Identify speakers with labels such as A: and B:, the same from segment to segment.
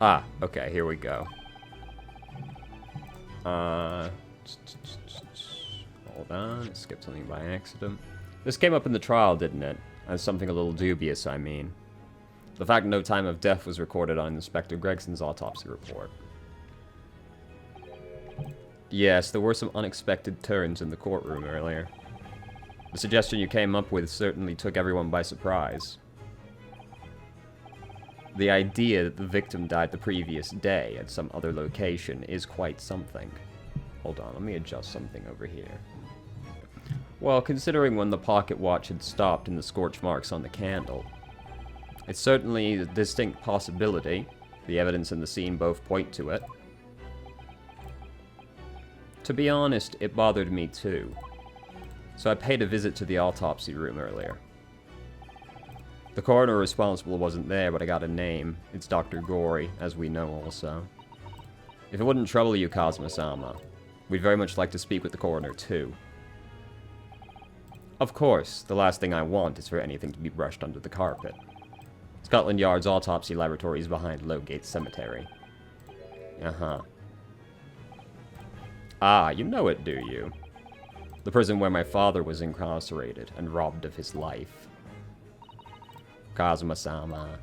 A: Ah, okay, here we go. Hold on, I skipped something by accident. This came up in the trial, didn't it? As something a little dubious, I mean. The fact no time of death was recorded on Inspector Gregson's autopsy report. Yes, there were some unexpected turns in the courtroom earlier. The suggestion you came up with certainly took everyone by surprise. The idea that the victim died the previous day at some other location is quite something. Hold on, let me adjust something over here. Well, considering when the pocket watch had stopped and the scorch marks on the candle, it's certainly a distinct possibility. The evidence and the scene both point to it. To be honest, it bothered me too. So I paid a visit to the autopsy room earlier. The coroner responsible wasn't there, but I got a name. It's Dr. Gory, as we know also. If it wouldn't trouble you, Kazuma-sama, we'd very much like to speak with the coroner too. Of course, the last thing I want is for anything to be brushed under the carpet. Scotland Yard's autopsy laboratory is behind Lowgate Cemetery. Uh-huh. Ah, you know it, do you? The prison where my father was incarcerated and robbed of his life. Kazuma-sama.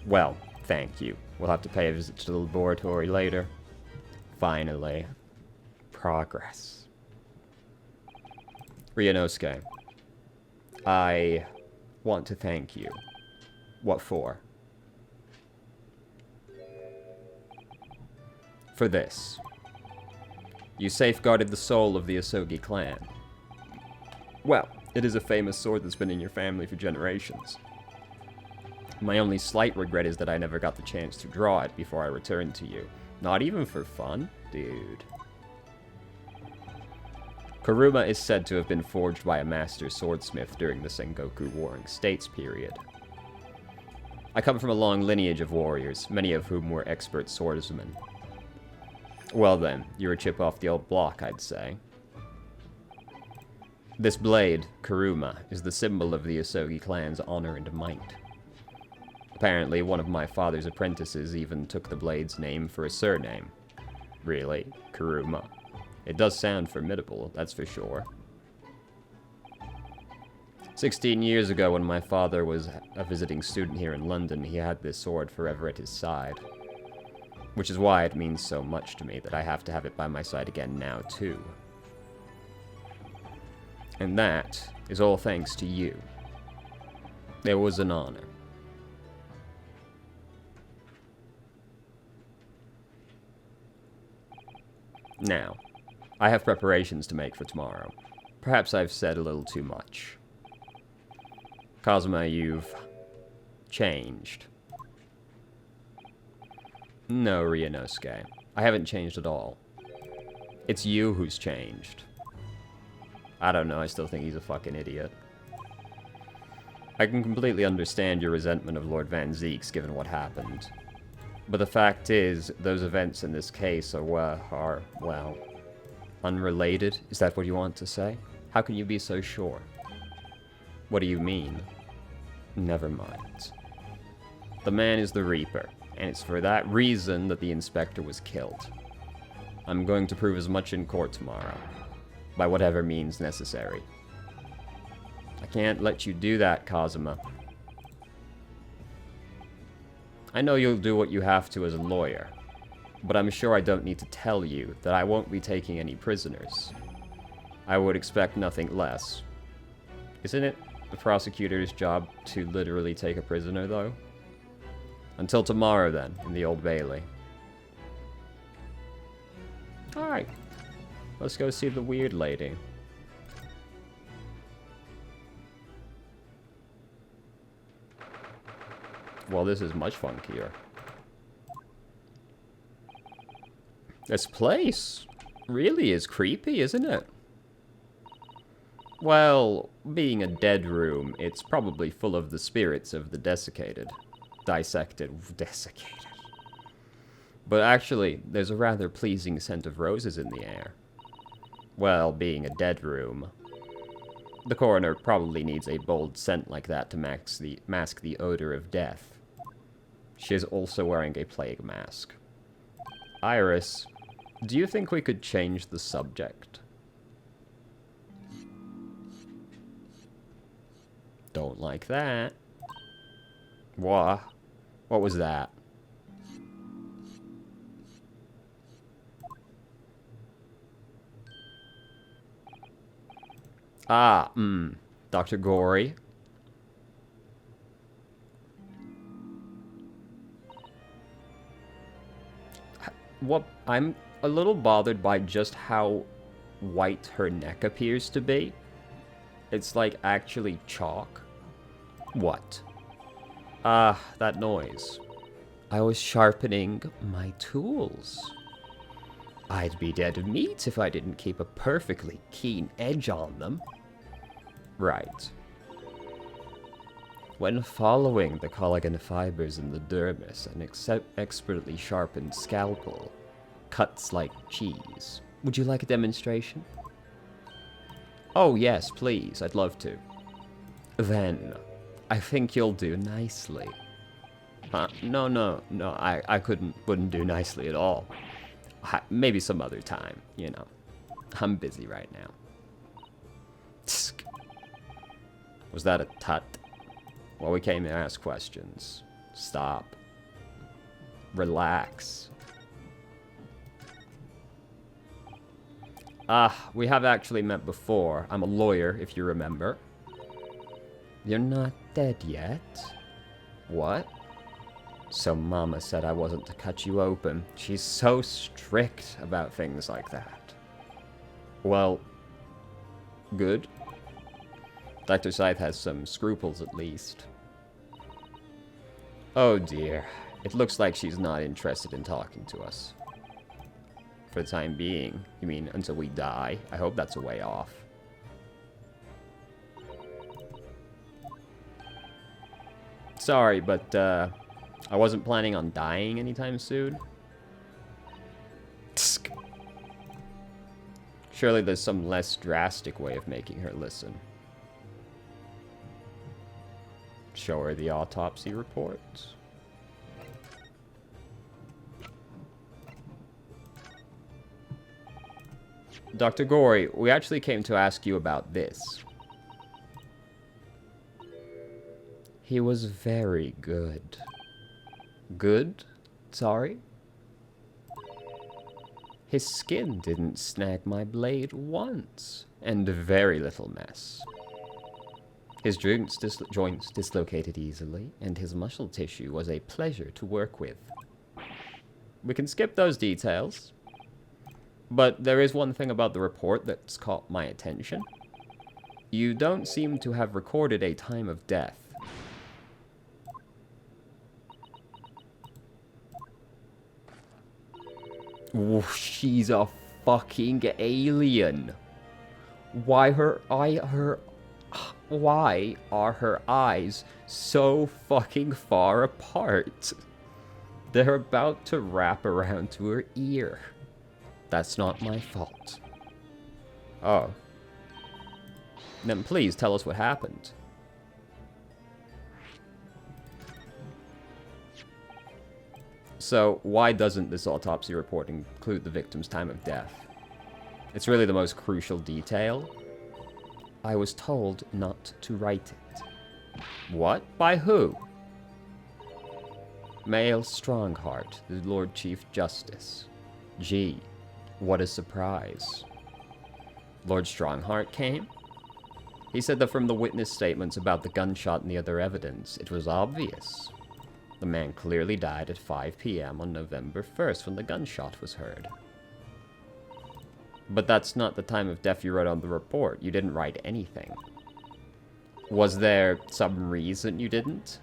A: Well, thank you. We'll have to pay a visit to the laboratory later. Finally. Progress. Ryunosuke. I want to thank you. What for? For this. You safeguarded the soul of the Asogi clan. Well, it is a famous sword that's been in your family for generations. My only slight regret is that I never got the chance to draw it before I returned to you. Not even for fun? Dude. Kuruma is said to have been forged by a master swordsmith during the Sengoku Warring States period. I come from a long lineage of warriors, many of whom were expert swordsmen. Well then, you're a chip off the old block, I'd say. This blade, Kuruma, is the symbol of the Asogi clan's honor and might. Apparently, one of my father's apprentices even took the blade's name for a surname. Really, Kuruma. It does sound formidable, that's for sure. 16 years ago, when my father was a visiting student here in London, he had this sword forever at his side. Which is why it means so much to me that I have to have it by my side again now, too. And that is all thanks to you. It was an honor. Now, I have preparations to make for tomorrow. Perhaps I've said a little too much. Kazuma, you've changed. No, Ryunosuke. I haven't changed at all. It's you who's changed. I don't know, I still think he's a fucking idiot. I can completely understand your resentment of Lord Van Zeeks given what happened. But the fact is, those events in this case are, well, unrelated? Is that what you want to say? How can you be so sure? What do you mean? Never mind. The man is the Reaper, and it's for that reason that the inspector was killed. I'm going to prove as much in court tomorrow, by whatever means necessary. I can't let you do that, Kazuma. I know you'll do what you have to as a lawyer, but I'm sure I don't need to tell you that I won't be taking any prisoners. I would expect nothing less. Isn't it the prosecutor's job to literally take a prisoner, though? Until tomorrow, then, in the Old Bailey. Alright. Let's go see the weird lady. Well, this is much funkier. This place really is creepy, isn't it? Well, being a dead room, it's probably full of the spirits of the desiccated. Desiccated. But actually, there's a rather pleasing scent of roses in the air. Well, being a dead room, the coroner probably needs a bold scent like that to mask the odor of death. She is also wearing a plague mask. Iris, do you think we could change the subject? Don't like that. What? What was that? Ah, Dr. Gory. What? I'm a little bothered by just how white her neck appears to be. It's like actually chalk. What? Ah, that noise. I was sharpening my tools. I'd be dead meat if I didn't keep a perfectly keen edge on them. Right. When following the collagen fibers in the dermis, an expertly sharpened scalpel cuts like cheese. Would you like a demonstration? Oh yes, please, I'd love to. Then, I think you'll do nicely. No, I wouldn't do nicely at all. Maybe some other time, you know. I'm busy right now. Tsk. Was that a tut? Well, we came to ask questions. Stop. Relax. We have actually met before. I'm a lawyer, if you remember. You're not dead yet? What? So Mama said I wasn't to cut you open. She's so strict about things like that. Well, good. Dr. Scythe has some scruples, at least. Oh dear. It looks like she's not interested in talking to us. For the time being. You mean until we die? I hope that's a way off. Sorry, but I wasn't planning on dying anytime soon. Tsk. Surely there's some less drastic way of making her listen. Show her the autopsy report. Dr. Gory, we actually came to ask you about this. He was very good. Good? Sorry? His skin didn't snag my blade once, and very little mess. His joints dislocated easily, and his muscle tissue was a pleasure to work with. We can skip those details, but there is one thing about the report that's caught my attention. You don't seem to have recorded a time of death. Oh, she's a fucking alien. Why are her eyes so fucking far apart? They're about to wrap around to her ear. That's not my fault. Oh. Then please tell us what happened. So, why doesn't this autopsy report include the victim's time of death? It's really the most crucial detail. I was told not to write it. What? By who? Male Strongheart, the Lord Chief Justice. Gee, what a surprise. Lord Strongheart came? He said that from the witness statements about the gunshot and the other evidence, it was obvious. The man clearly died at 5 p.m. on November 1st when the gunshot was heard. But that's not the time of death you wrote on the report. You didn't write anything. Was there some reason you didn't?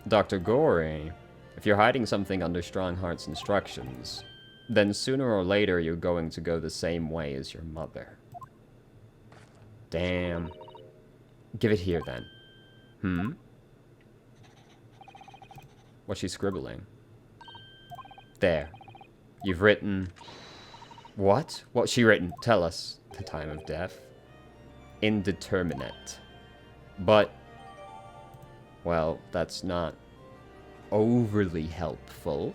A: Dr. Gory, if you're hiding something under Strongheart's instructions, then sooner or later you're going to go the same way as your mother. Damn. Give it here, then. What's she scribbling? There. You've written... What? What's she written? Tell us. The time of death. Indeterminate. But... Well, that's not overly helpful.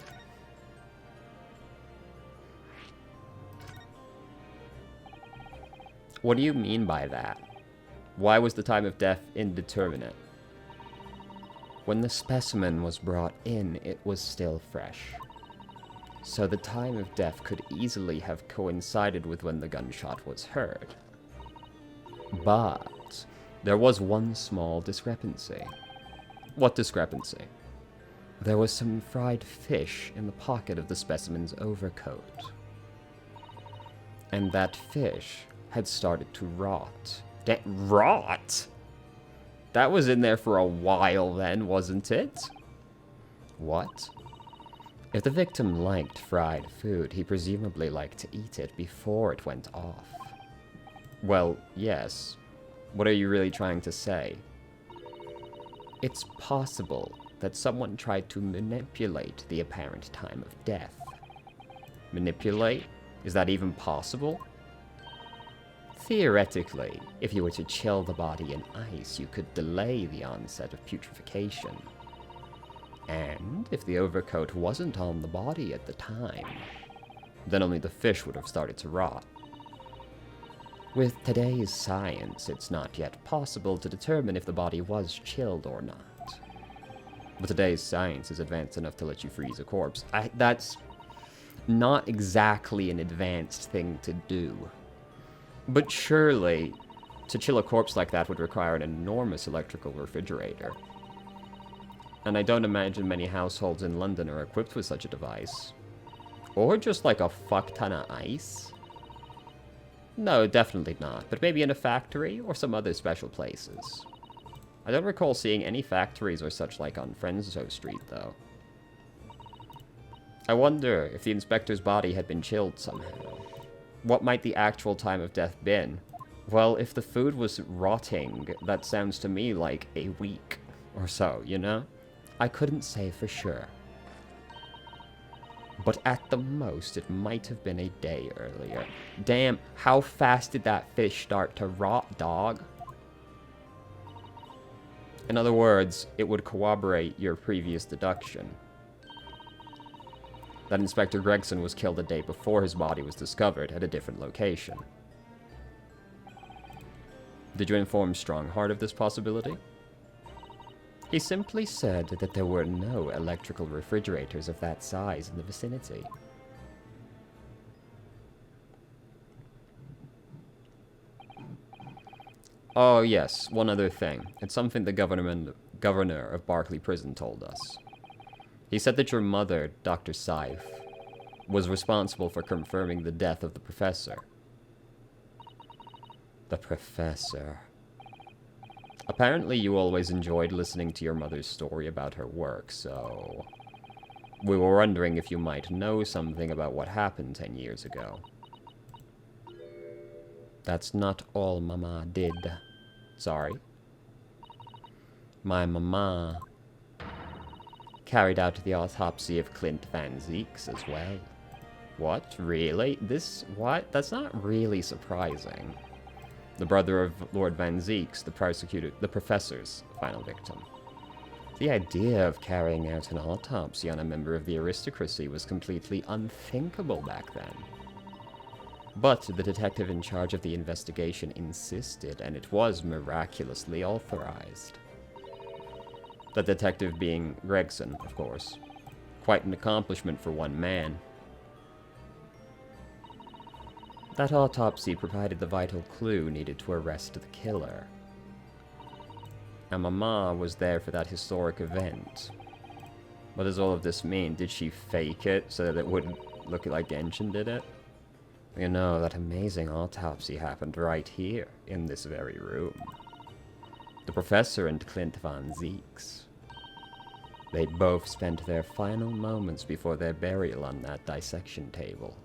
A: What do you mean by that? Why was the time of death indeterminate? When the specimen was brought in, it was still fresh. So the time of death could easily have coincided with when the gunshot was heard. But there was one small discrepancy. What discrepancy? There was some fried fish in the pocket of the specimen's overcoat. And that fish had started to rot. Rot? That was in there for a while then, wasn't it? What? If the victim liked fried food, he presumably liked to eat it before it went off. Well, yes. What are you really trying to say? It's possible that someone tried to manipulate the apparent time of death. Manipulate? Is that even possible? Theoretically, if you were to chill the body in ice, you could delay the onset of putrefaction. And if the overcoat wasn't on the body at the time, then only the fish would have started to rot. With today's science, it's not yet possible to determine if the body was chilled or not. But today's science is advanced enough to let you freeze a corpse. That's not exactly an advanced thing to do. But surely, to chill a corpse like that would require an enormous electrical refrigerator. And I don't imagine many households in London are equipped with such a device. Or just like a fuck ton of ice. No, definitely not, but maybe in a factory or some other special places. I don't recall seeing any factories or such like on Frenzo Street, though. I wonder if the inspector's body had been chilled somehow. What might the actual time of death been? Well, if the food was rotting, that sounds to me like a week or so, you know? I couldn't say for sure. But at the most, it might have been a day earlier. Damn, how fast did that fish start to rot, dog? In other words, it would corroborate your previous deduction. That Inspector Gregson was killed a day before his body was discovered at a different location. Did you inform Strongheart of this possibility? He simply said that there were no electrical refrigerators of that size in the vicinity. Oh yes, one other thing. It's something the governor of Barclay Prison told us. He said that your mother, Dr. Seif, was responsible for confirming the death of the professor. The professor. Apparently you always enjoyed listening to your mother's story about her work, so we were wondering if you might know something about what happened 10 years ago. That's not all Mama did. Sorry. My Mama carried out the autopsy of Clint Van Zeeks as well. What? Really? What? That's not really surprising. The brother of Lord Van Zeeks, the professor's final victim. The idea of carrying out an autopsy on a member of the aristocracy was completely unthinkable back then. But the detective in charge of the investigation insisted, and it was miraculously authorized. The detective being Gregson, of course. Quite an accomplishment for one man. That autopsy provided the vital clue needed to arrest the killer. And Mama was there for that historic event. What does all of this mean? Did she fake it so that it wouldn't look like Genshin did it? You know, that amazing autopsy happened right here, in this very room. The professor and Clint Van Zeeks. They both spent their final moments before their burial on that dissection table.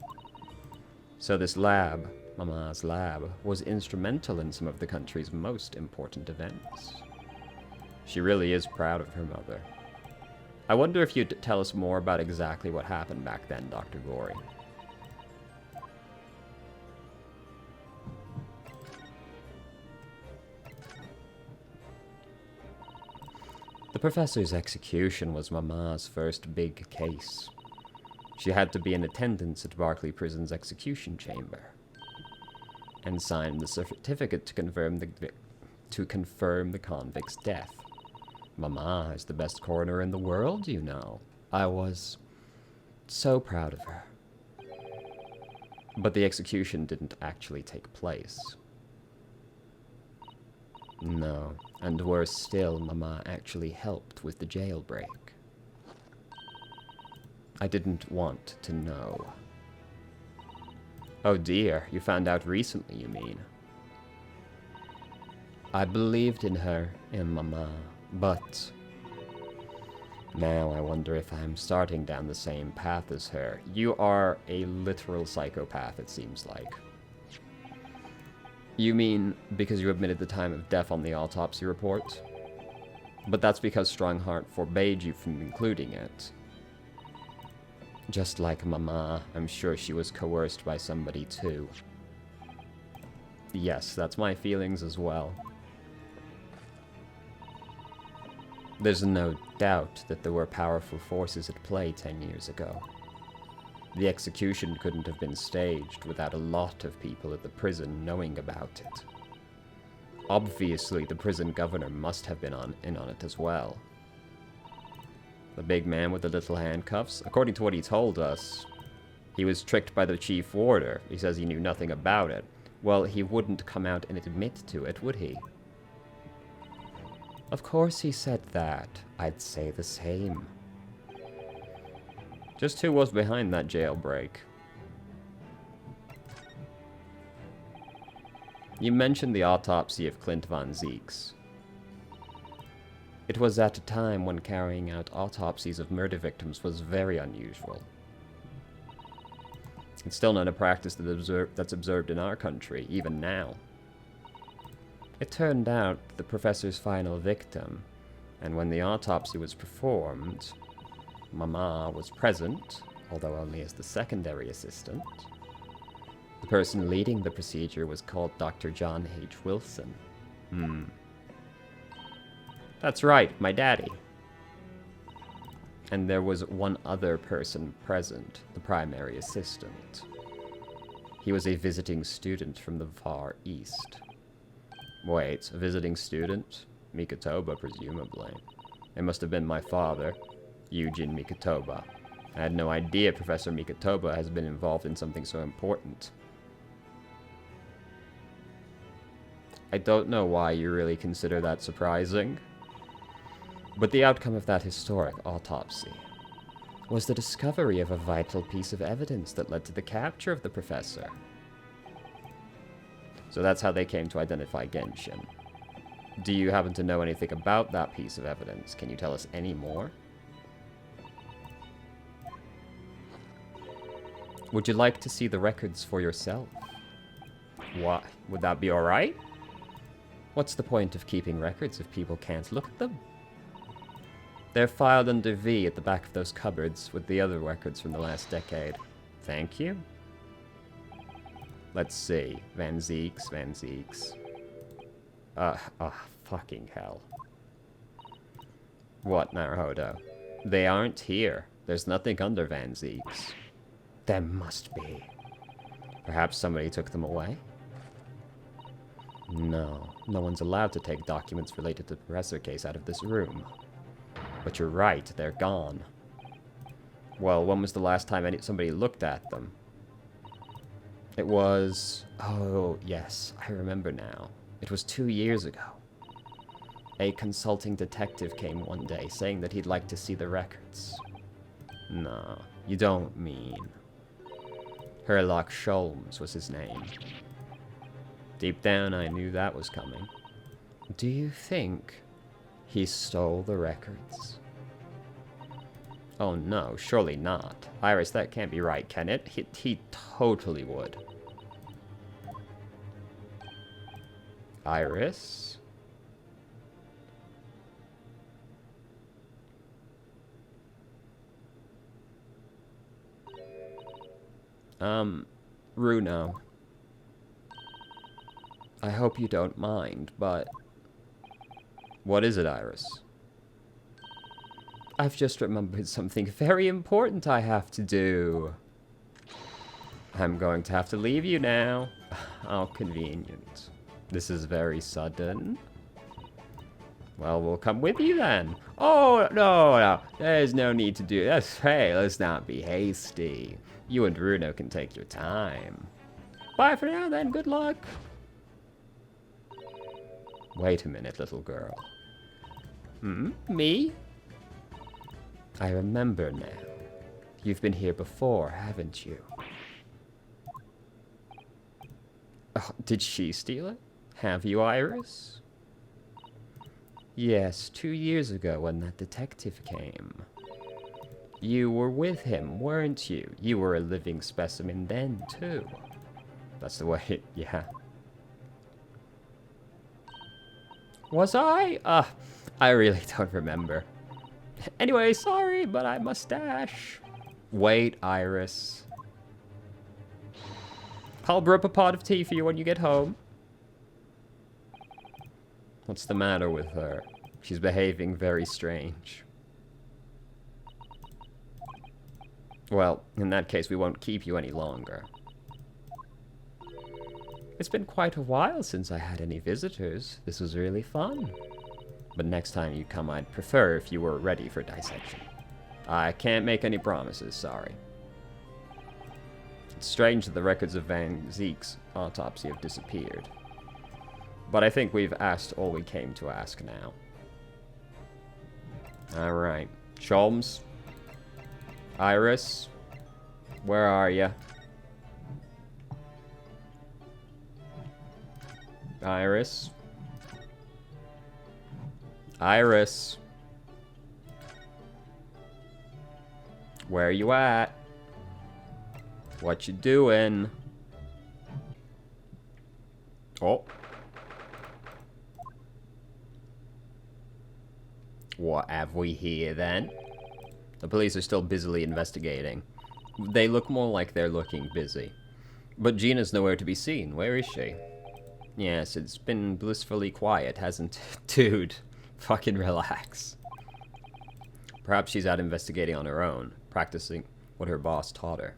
A: So this lab, Mama's lab, was instrumental in some of the country's most important events. She really is proud of her mother. I wonder if you'd tell us more about exactly what happened back then, Dr. Gory. The The professor's execution was Mama's first big case. She had to be in attendance at Barclay Prison's execution chamber and sign the certificate to confirm the convict's death. Mama is the best coroner in the world, you know. I was so proud of her. But the execution didn't actually take place. No, and worse still, Mama actually helped with the jailbreak. I didn't want to know. Oh dear, you found out recently, you mean? I believed in her, in Mama, but now I wonder if I'm starting down the same path as her. You are a literal psychopath, it seems like. You mean because you admitted the time of death on the autopsy report? But that's because Strongheart forbade you from including it. Just like Mama, I'm sure she was coerced by somebody too. Yes, that's my feelings as well. There's no doubt that there were powerful forces at play 10 years ago. The execution couldn't have been staged without a lot of people at the prison knowing about it. Obviously, the prison governor must have been in on it as well. The big man with the little handcuffs, according to what he told us, he was tricked by the chief warder. He says he knew nothing about it. Well, he wouldn't come out and admit to it, would he? Of course he said that. I'd say the same. Just who was behind that jailbreak? You mentioned the autopsy of Clint von Zeeks. It was at a time when carrying out autopsies of murder victims was very unusual. It's still not a practice that's observed in our country, even now. It turned out the professor's final victim, and when the autopsy was performed, Mama was present, although only as the secondary assistant. The person leading the procedure was called Dr. John H. Wilson. That's right, my daddy. And there was one other person present, the primary assistant. He was a visiting student from the Far East. Wait, a visiting student? Mikotoba, presumably. It must have been my father, Eugene Mikotoba. I had no idea Professor Mikotoba has been involved in something so important. I don't know why you really consider that surprising, but the outcome of that historic autopsy was the discovery of a vital piece of evidence that led to the capture of the professor. So that's how they came to identify Genshin. Do you happen to know anything about that piece of evidence? Can you tell us any more? Would you like to see the records for yourself? What? Would that be alright? What's the point of keeping records if people can't look at them? They're filed under V at the back of those cupboards with the other records from the last decade. Thank you. Let's see. Van Zeeks. Fucking hell. What, Naruhodo? They aren't here. There's nothing under Van Zeeks. There must be. Perhaps somebody took them away? No one's allowed to take documents related to the Professor case out of this room. But you're right, they're gone. Well, when was the last time somebody looked at them? It was... Oh, yes, I remember now. It was 2 years ago. A consulting detective came one day saying that he'd like to see the records. No, you don't mean... Herlock Sholmes was his name. Deep down, I knew that was coming. Do you think he stole the records? Oh no, surely not. Iris, that can't be right, can it? He totally would. Iris? Runo. I hope you don't mind, but... What is it, Iris? I've just remembered something very important I have to do. I'm going to have to leave you now. How convenient. This is very sudden. Well, we'll come with you then. Oh, no. There's no need to do this. Hey, let's not be hasty. You and Bruno can take your time. Bye for now then. Good luck. Wait a minute, little girl. Me? I remember now. You've been here before, haven't you? Oh, did she steal it? Have you, Iris? Yes, 2 years ago when that detective came. You were with him, weren't you? You were a living specimen then, too. That's the way, yeah. Was I? I really don't remember. Anyway, sorry, but I must dash. Wait, Iris. I'll brew up a pot of tea for you when you get home. What's the matter with her? She's behaving very strange. Well, in that case, we won't keep you any longer. It's been quite a while since I had any visitors. This was really fun. But next time you come, I'd prefer if you were ready for dissection. I can't make any promises, sorry. It's strange that the records of Van Zeeks' autopsy have disappeared. But I think we've asked all we came to ask now. Alright. Sholmes? Iris? Where are you? Iris? Iris? Where you at? What you doing? Oh. What have we here, then? The police are still busily investigating. They look more like they're looking busy. But Gina's nowhere to be seen. Where is she? Yes, it's been blissfully quiet, hasn't it? Dude, fucking relax. Perhaps she's out investigating on her own, practicing what her boss taught her.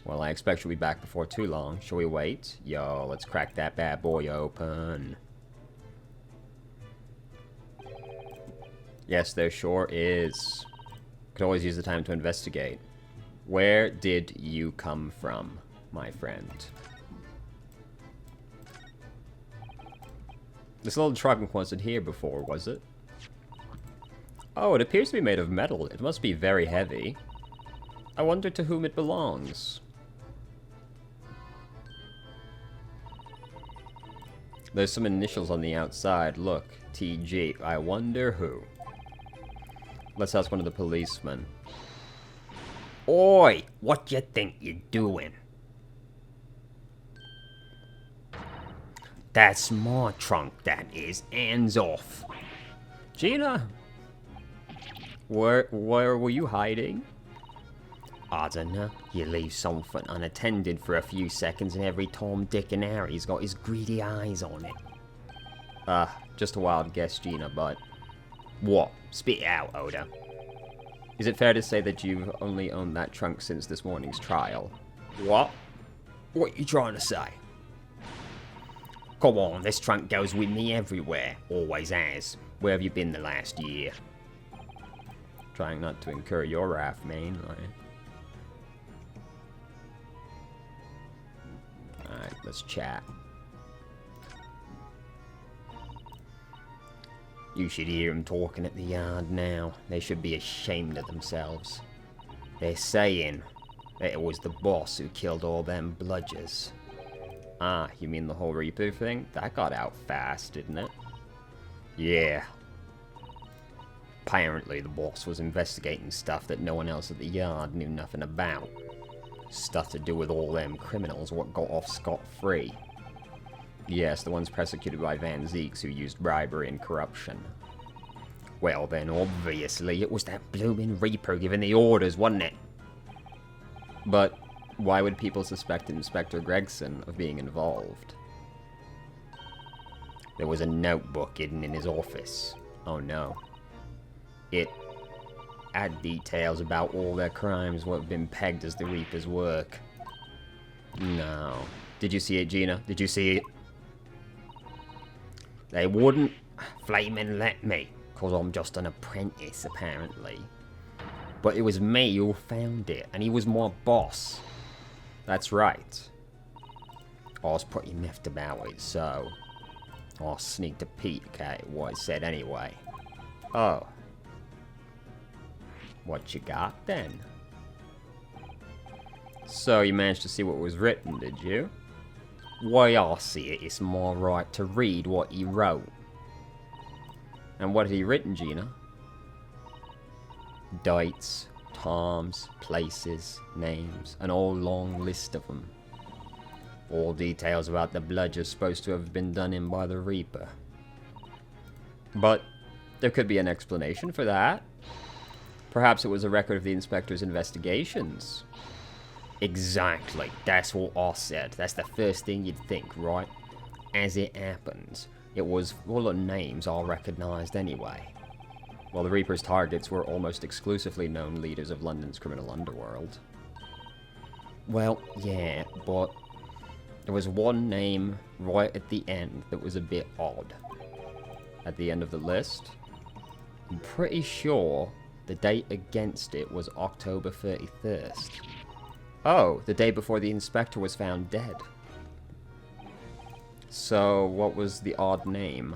A: Well, I expect she'll be back before too long. Shall we wait? Yo, let's crack that bad boy open. Yes, there sure is. Could always use the time to investigate. Where did you come from, my friend? This little truck wasn't here before, was it? Oh, it appears to be made of metal. It must be very heavy. I wonder to whom it belongs. There's some initials on the outside. Look, TG. I wonder who. Let's ask one of the policemen. Oi! What you think you're doing? That's my trunk, that is. Hands off. Gina! Where were you hiding? I don't know. You leave something unattended for a few seconds and every Tom, Dick and Harry's got his greedy eyes on it. Just a wild guess, Gina, but... What? Spit it out, Oda. Is it fair to say that you've only owned that trunk since this morning's trial? What? What you trying to say? Come on, this trunk goes with me everywhere. Always has. Where have you been the last year? Trying not to incur your wrath, mainly. Alright, let's chat. You should hear them talking at the yard now. They should be ashamed of themselves. They're saying that it was the boss who killed all them bludgers. Ah, you mean the whole Reaper thing? That got out fast, didn't it? Yeah. Apparently the boss was investigating stuff that no one else at the yard knew nothing about. Stuff to do with all them criminals what got off scot-free. Yes, the ones persecuted by Van Zeeks who used bribery and corruption. Well then, obviously, it was that blooming Reaper giving the orders, wasn't it? But why would people suspect Inspector Gregson of being involved? There was a notebook hidden in his office. Oh no. It add details about all their crimes would have been pegged as the Reaper's work. No. Did you see it, Gina? Did you see it? They wouldn't flaming let me, because I'm just an apprentice, apparently. But it was me who found it, and he was my boss. That's right. I was pretty miffed about it, so I sneaked a peek at what it said anyway. Oh. What you got then? So you managed to see what was written, did you? Why, I see it. It's my right to read what he wrote. And what had he written, Gina? Dates, times, places, names, an whole long list of them. All details about the bludger supposed to have been done in by the Reaper. But there could be an explanation for that. Perhaps it was a record of the inspector's investigations. Exactly. That's what I said. That's the first thing you'd think, right? As it happens, it was full of names I recognized anyway. Well, the Reaper's targets were almost exclusively known leaders of London's criminal underworld. Well, yeah, but there was one name right at the end that was a bit odd. At the end of the list, I'm pretty sure the date against it was October 31st. Oh, the day before the inspector was found dead. So, what was the odd name?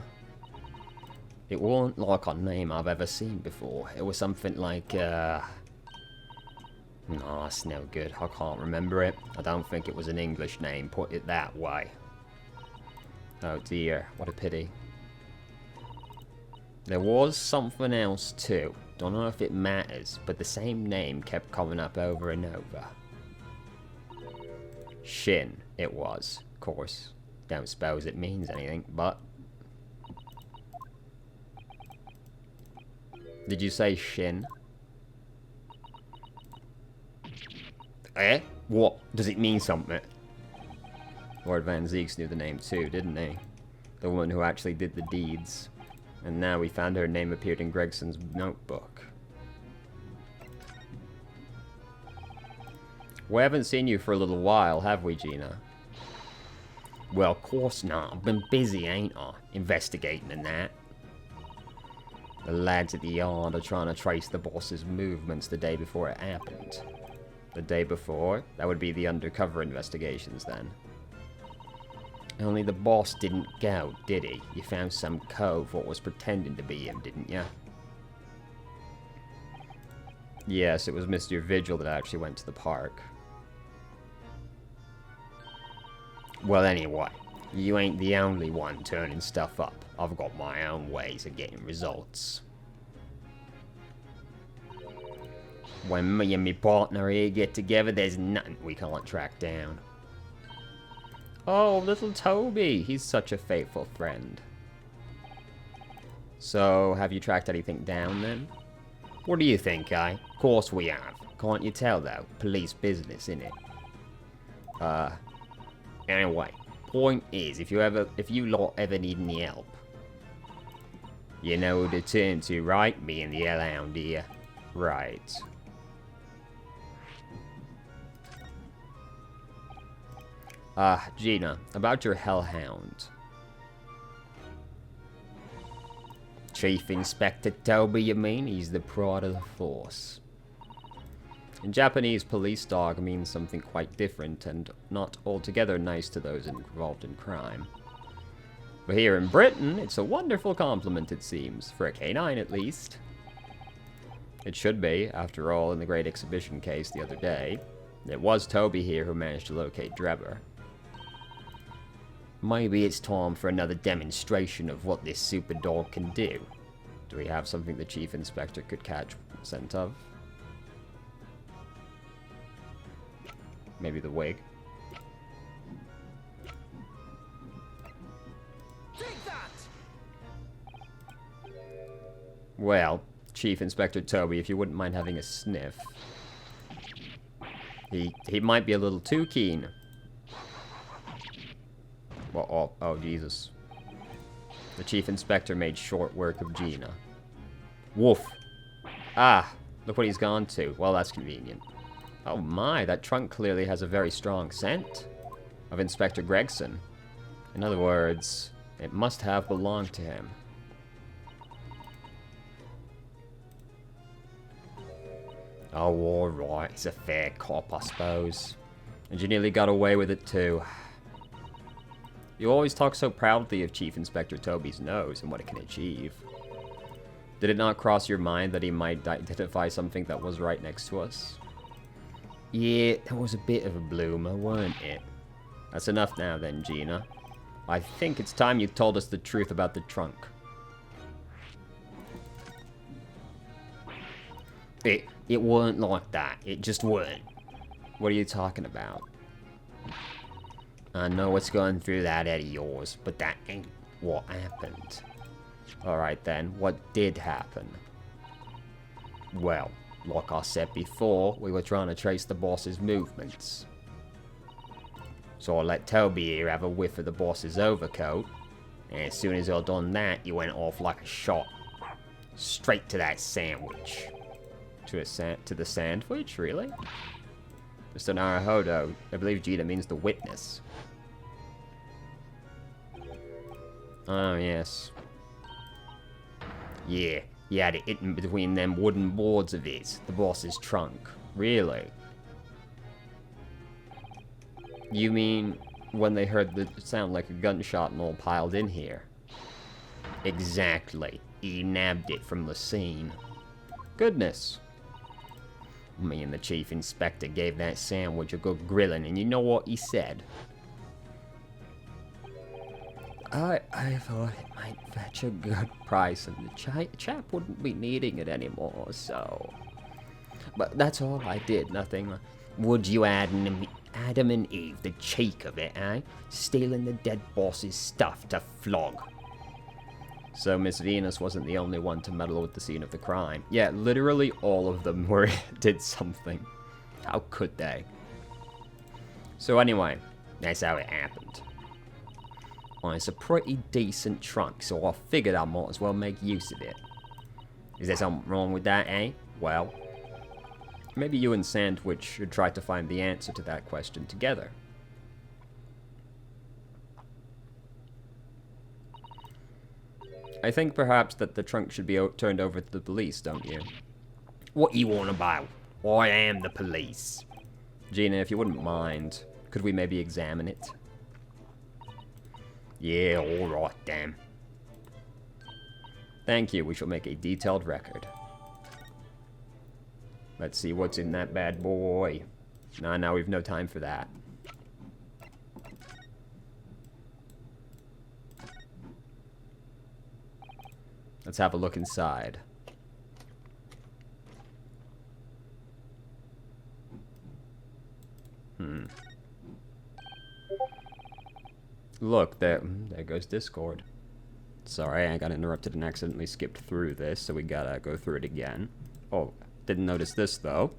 A: It wasn't like a name I've ever seen before. It was something like, No, it's no good. I can't remember it. I don't think it was an English name, put it that way. Oh dear, what a pity. There was something else too. Don't know if it matters, but the same name kept coming up over and over. Shin, it was. Of course, don't suppose it means anything, but... Did you say Shin? Eh? What? Does it mean something? Lord Van Zeeks knew the name too, didn't he? The woman who actually did the deeds. And now we found her name appeared in Gregson's notebook. We haven't seen you for a little while, have we, Gina? Well, of course not. I've been busy, ain't I? Investigating and that. The lads at the yard are trying to trace the boss's movements the day before it happened. The day before? That would be the Undercover Investigations, then. Only the boss didn't go, did he? You found some cove what was pretending to be him, didn't you? Yes, it was Mr. Vigil that actually went to the park. Well, anyway, you ain't the only one turning stuff up. I've got my own ways of getting results. When me and my partner here get together, there's nothing we can't track down. Oh, little Toby. He's such a faithful friend. So, have you tracked anything down, then? What do you think, eh? Of course we have. Can't you tell, though? Police business, innit? Anyway, point is, if you lot ever need any help, you know who to turn to, right? Me and the hellhound here. Right. Gina, about your hellhound. Chief Inspector Toby, you mean? He's the pride of the force. In Japanese, police dog means something quite different and not altogether nice to those involved in crime. But here in Britain, it's a wonderful compliment, it seems. For a canine, at least. It should be, after all, in the Great Exhibition case the other day. It was Toby here who managed to locate Drebber. Maybe it's time for another demonstration of what this super dog can do. Do we have something the Chief Inspector could catch scent of? Maybe the wig.
B: Take that!
A: Well, Chief Inspector Toby, if you wouldn't mind having a sniff. He might be a little too keen. Well, oh, Jesus. The Chief Inspector made short work of Gina. Woof. Ah, Look what he's gone to. Well, that's convenient. Oh my, that trunk clearly has a very strong scent of Inspector Gregson. In other words, it must have belonged to him. Oh, alright. He's a fair cop, I suppose. And you nearly got away with it, too. You always talk so proudly of Chief Inspector Toby's nose and what it can achieve. Did it not cross your mind that he might identify something that was right next to us? Yeah, that was a bit of a bloomer, weren't it? That's enough now then, Gina. I think it's time you told us the truth about the trunk. It weren't like that. It just weren't. What are you talking about? I know what's going through that head of yours, but that ain't what happened. Alright then, what did happen? Well, like I said before, we were trying to trace the boss's movements. So I let Toby here have a whiff of the boss's overcoat, and as soon as I done that, he went off like a shot. Straight to that sandwich. To the sandwich, really? Mr. Naruhodo, I believe Gina means the witness. Oh, yes. Yeah, he had it hidden between them wooden boards of his, the boss's trunk. Really? You mean when they heard the sound like a gunshot and all piled in here? Exactly. He nabbed it from the scene. Goodness. Me and the chief inspector gave that sandwich a good grilling, and you know what he said? I thought it might fetch a good price, and the chap wouldn't be needing it anymore, so... But that's all I did, nothing. Would you Adam and Eve, the cheek of it, eh? Stealing the dead boss's stuff to flog. So Miss Venus wasn't the only one to meddle with the scene of the crime. Yeah, literally all of them did something. How could they? So anyway, that's how it happened. Well, it's a pretty decent trunk, so I figured I might as well make use of it. Is there something wrong with that, eh? Well, maybe you and Sandwich should try to find the answer to that question together. I think perhaps that the trunk should be turned over to the police, don't you? What you on about? I am the police. Gina, if you wouldn't mind, could we maybe examine it? Yeah, alright, damn. Thank you, we shall make a detailed record. Let's see what's in that bad boy. Nah, now we've no time for that. Let's have a look inside. Look, there goes Discord. Sorry, I got interrupted and accidentally skipped through this, so we gotta go through it again. Oh, didn't notice this, though.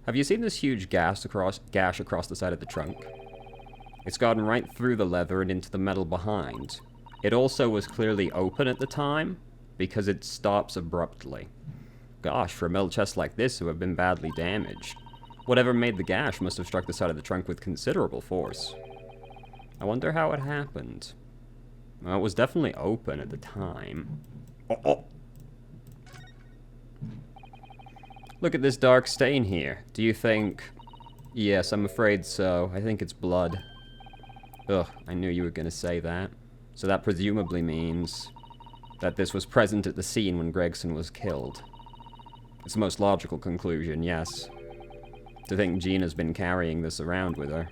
A: Have you seen this huge gash across the side of the trunk? It's gotten right through the leather and into the metal behind. It also was clearly open at the time, because it stops abruptly. Gosh, for a metal chest like this, it would have been badly damaged. Whatever made the gash must have struck the side of the trunk with considerable force. I wonder how it happened. Well, it was definitely open at the time. Oh. Look at this dark stain here. Do you think... Yes, I'm afraid so. I think it's blood. Ugh, I knew you were gonna say that. So that presumably means that this was present at the scene when Gregson was killed. It's the most logical conclusion, yes. To think Gina's been carrying this around with her.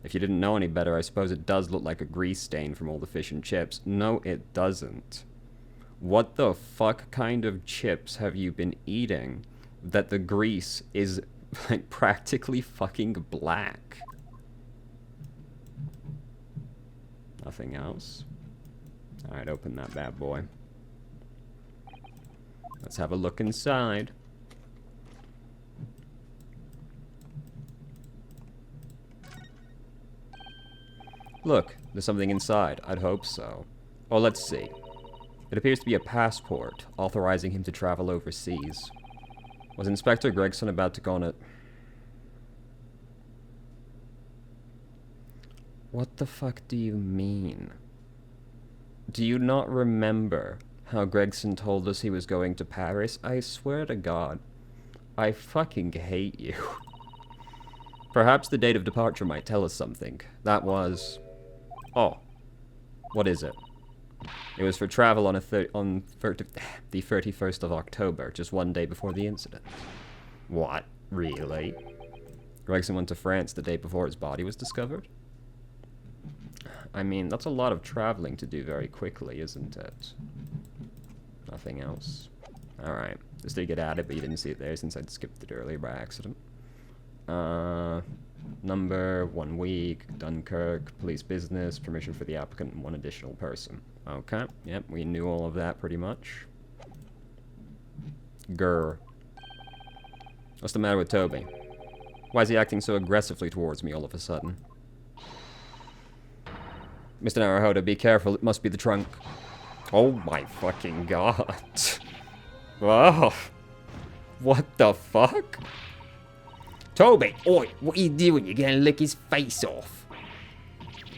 A: If you didn't know any better, I suppose it does look like a grease stain from all the fish and chips. No, it doesn't. What the fuck kind of chips have you been eating that the grease is, like, practically fucking black? Nothing else? Alright, open that bad boy. Let's have a look inside. Look, there's something inside. I'd hope so. Oh, let's see. It appears to be a passport, authorizing him to travel overseas. Was Inspector Gregson about to go on it? What the fuck do you mean? Do you not remember how Gregson told us he was going to Paris? I swear to God, I fucking hate you. Perhaps the date of departure might tell us something. That was... Oh. What is it? It was for travel on the 31st of October, just one day before the incident. What? Really? Gregson went to France the day before his body was discovered? I mean, that's a lot of traveling to do very quickly, isn't it? Nothing else. Alright. Just did get added, but you didn't see it there since I'd skipped it earlier by accident. Number, 1 week, Dunkirk, police business, permission for the applicant, and 1 additional person. Okay, yep, we knew all of that pretty much. Grr. What's the matter with Toby? Why is he acting so aggressively towards me all of a sudden? Mr. Naruhodo, be careful, it must be the trunk. Oh my fucking god. Wow. What the fuck? Toby! Oi, what are you doing? You're gonna lick his face off.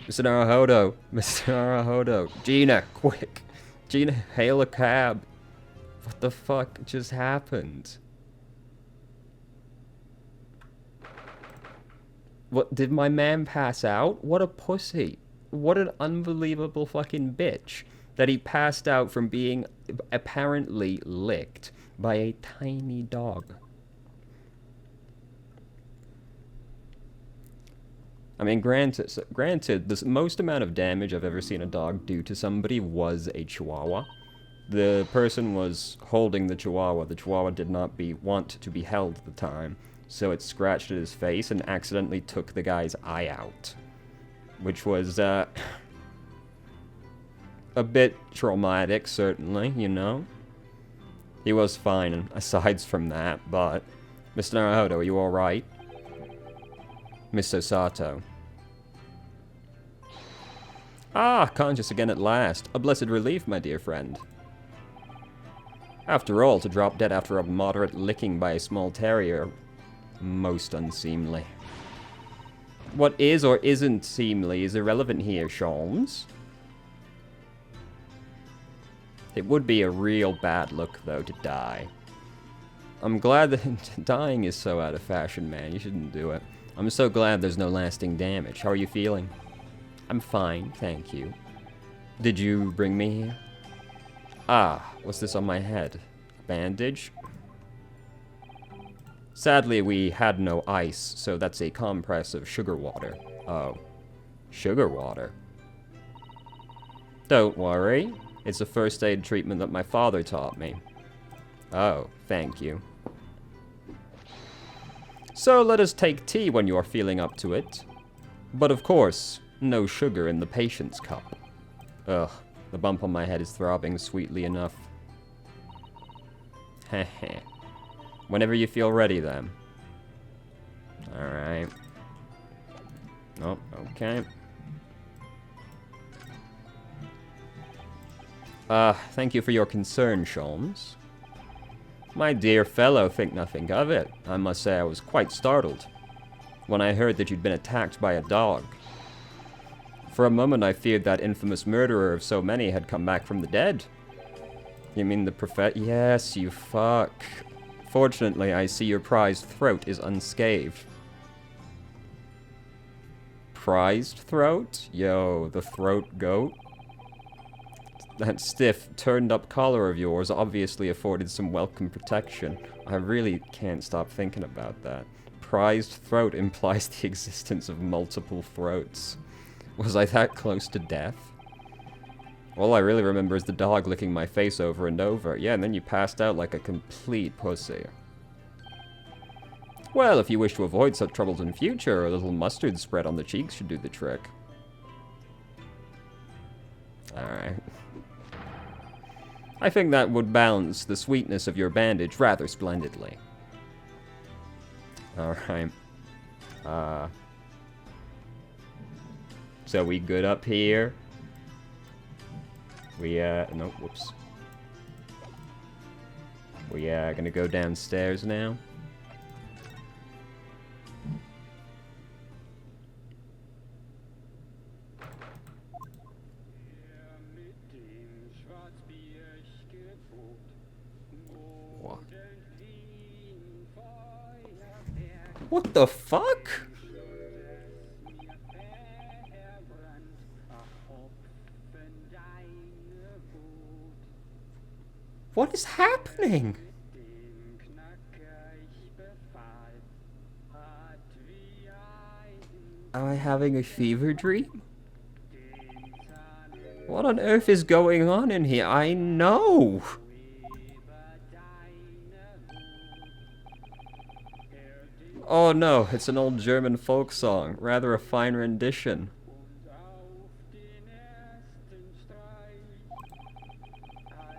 A: Mr. Naruhodo. Mr. Naruhodo. Gina, quick. Gina, hail a cab. What the fuck just happened? What, did my man pass out? What a pussy. What an unbelievable fucking bitch. That he passed out from being apparently licked by a tiny dog. I mean, granted, the most amount of damage I've ever seen a dog do to somebody was a Chihuahua. The person was holding the Chihuahua. The Chihuahua did not want to be held at the time, so it scratched at his face and accidentally took the guy's eye out. Which was, a bit traumatic, certainly, you know? He was fine, aside from that, but... Mr. Naruhodo, are you alright? Miss Osato. Ah, conscious again at last. A blessed relief, my dear friend. After all, to drop dead after a moderate licking by a small terrier... most unseemly. What is or isn't seemly is irrelevant here, Sholmes. It would be a real bad look, though, to die. I'm glad that dying is so out of fashion, man. You shouldn't do it. I'm so glad there's no lasting damage. How are you feeling? I'm fine, thank you. Did you bring me here? Ah, what's this on my head? Bandage? Sadly, we had no ice, so that's a compress of sugar water. Oh. Sugar water? Don't worry. It's a first aid treatment that my father taught me. Oh, thank you. So let us take tea when you are feeling up to it. But of course, no sugar in the patient's cup. Ugh, the bump on my head is throbbing sweetly enough. Heh. Whenever you feel ready, then. Alright. Oh, okay. Thank you for your concern, Sholmes. My dear fellow, think nothing of it. I must say I was quite startled when I heard that you'd been attacked by a dog. For a moment I feared that infamous murderer of so many had come back from the dead. You mean the prophet? Yes, you fuck. Fortunately, I see your prized throat is unscathed. Prized throat? Yo, the throat goat? That stiff, turned-up collar of yours obviously afforded some welcome protection. I really can't stop thinking about that. Prized throat implies the existence of multiple throats. Was I that close to death? All I really remember is the dog licking my face over and over. Yeah, and then you passed out like a complete pussy. Well, if you wish to avoid such troubles in future, a little mustard spread on the cheeks should do the trick. Alright. I think that would balance the sweetness of your bandage rather splendidly. Alright. So we good up here? We, no, whoops. We are gonna go downstairs now. What? What the fuck? What is happening? Am I having a fever dream? What on earth is going on in here? I know! Oh no, it's an old German folk song. Rather a fine rendition.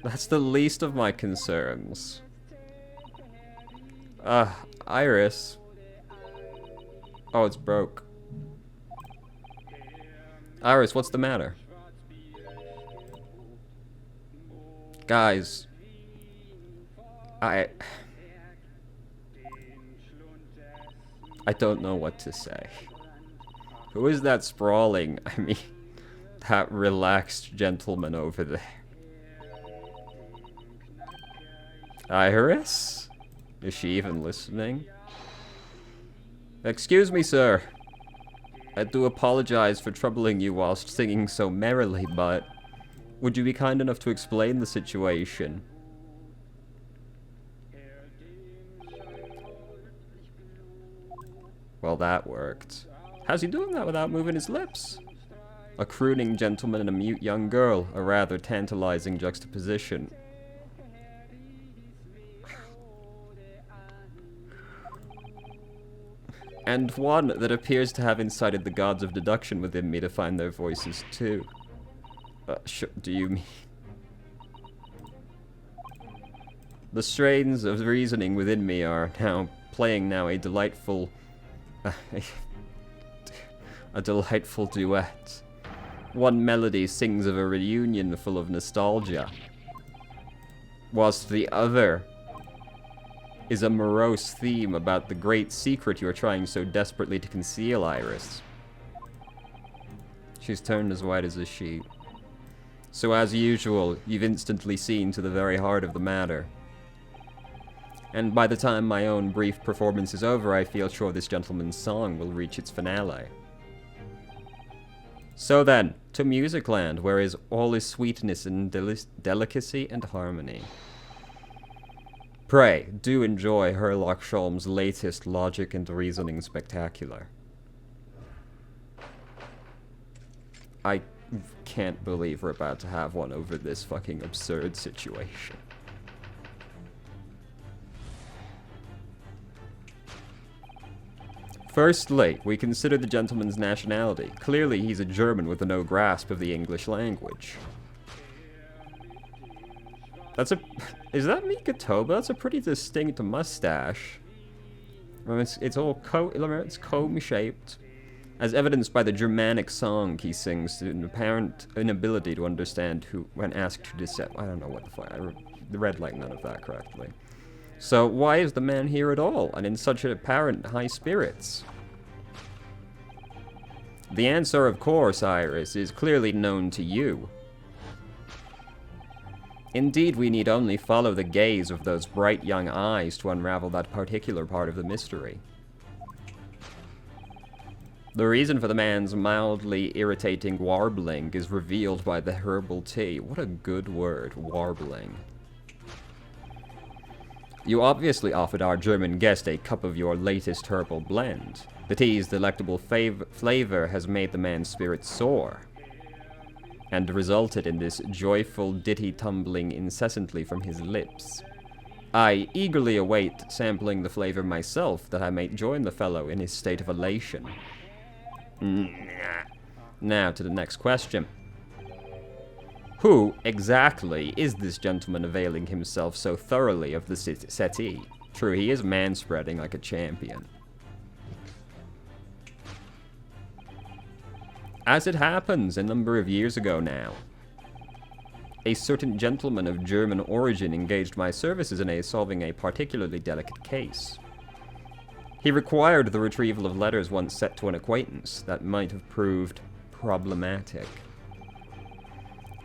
A: That's the least of my concerns. Iris. Oh, it's broke. Iris, what's the matter? Guys. I don't know what to say. Who is that sprawling, I mean, that relaxed gentleman over there? Iris? Is she even listening? Excuse me, sir. I do apologize for troubling you whilst singing so merrily, but would you be kind enough to explain the situation? Well, that worked. How's he doing that without moving his lips? A crooning gentleman and a mute young girl, a rather tantalizing juxtaposition. And one that appears to have incited the gods of deduction within me to find their voices too. Do you mean? The strains of reasoning within me are playing a delightful... a delightful duet. One melody sings of a reunion full of nostalgia, whilst the other is a morose theme about the great secret you are trying so desperately to conceal, Iris. She's turned as white as a sheet. So as usual, you've instantly seen to the very heart of the matter. And by the time my own brief performance is over, I feel sure this gentleman's song will reach its finale. So then, to Musicland, where is all is sweetness and delicacy and harmony. Pray, do enjoy Herlock Sholm's latest logic and reasoning spectacular. I can't believe we're about to have one over this fucking absurd situation. Firstly, we consider the gentleman's nationality. Clearly he's a German with no grasp of the English language. That's a... Is that Mikatoba? That's a pretty distinct mustache. I mean, it's all it's comb-shaped, as evidenced by the Germanic song he sings to an apparent inability to understand who, when asked to dissent. I don't know what the fuck. I read like none of that correctly. So why is the man here at all, and in such apparent high spirits? The answer, of course, Iris, is clearly known to you. Indeed, we need only follow the gaze of those bright young eyes to unravel that particular part of the mystery. The reason for the man's mildly irritating warbling is revealed by the herbal tea. What a good word, warbling. You obviously offered our German guest a cup of your latest herbal blend. The tea's delectable flavor has made the man's spirit soar, and resulted in this joyful ditty tumbling incessantly from his lips. I eagerly await sampling the flavor myself, that I may join the fellow in his state of elation. Now to the next question. Who, exactly, is this gentleman availing himself so thoroughly of the settee? True, he is manspreading like a champion. As it happens, a number of years ago now, a certain gentleman of German origin engaged my services in solving a particularly delicate case. He required the retrieval of letters once set to an acquaintance that might have proved problematic.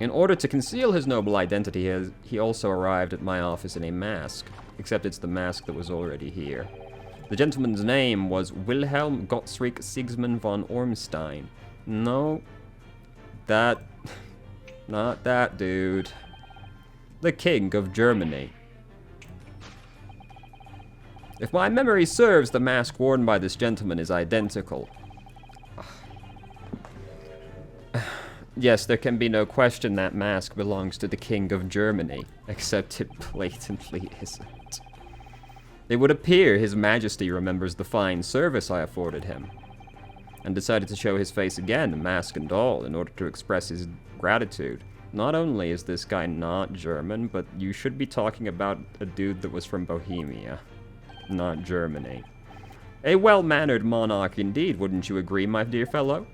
A: In order to conceal his noble identity, he also arrived at my office in a mask, except it's the mask that was already here. The gentleman's name was Wilhelm Gottsrick Sigismund von Ormstein. No, not that dude. The King of Germany. If my memory serves, the mask worn by this gentleman is identical. Yes, there can be no question that mask belongs to the King of Germany, except it blatantly isn't. It would appear His Majesty remembers the fine service I afforded him, and decided to show his face again, mask and all, in order to express his gratitude. Not only is this guy not German, but you should be talking about a dude that was from Bohemia, not Germany. A well-mannered monarch indeed, wouldn't you agree, my dear fellow?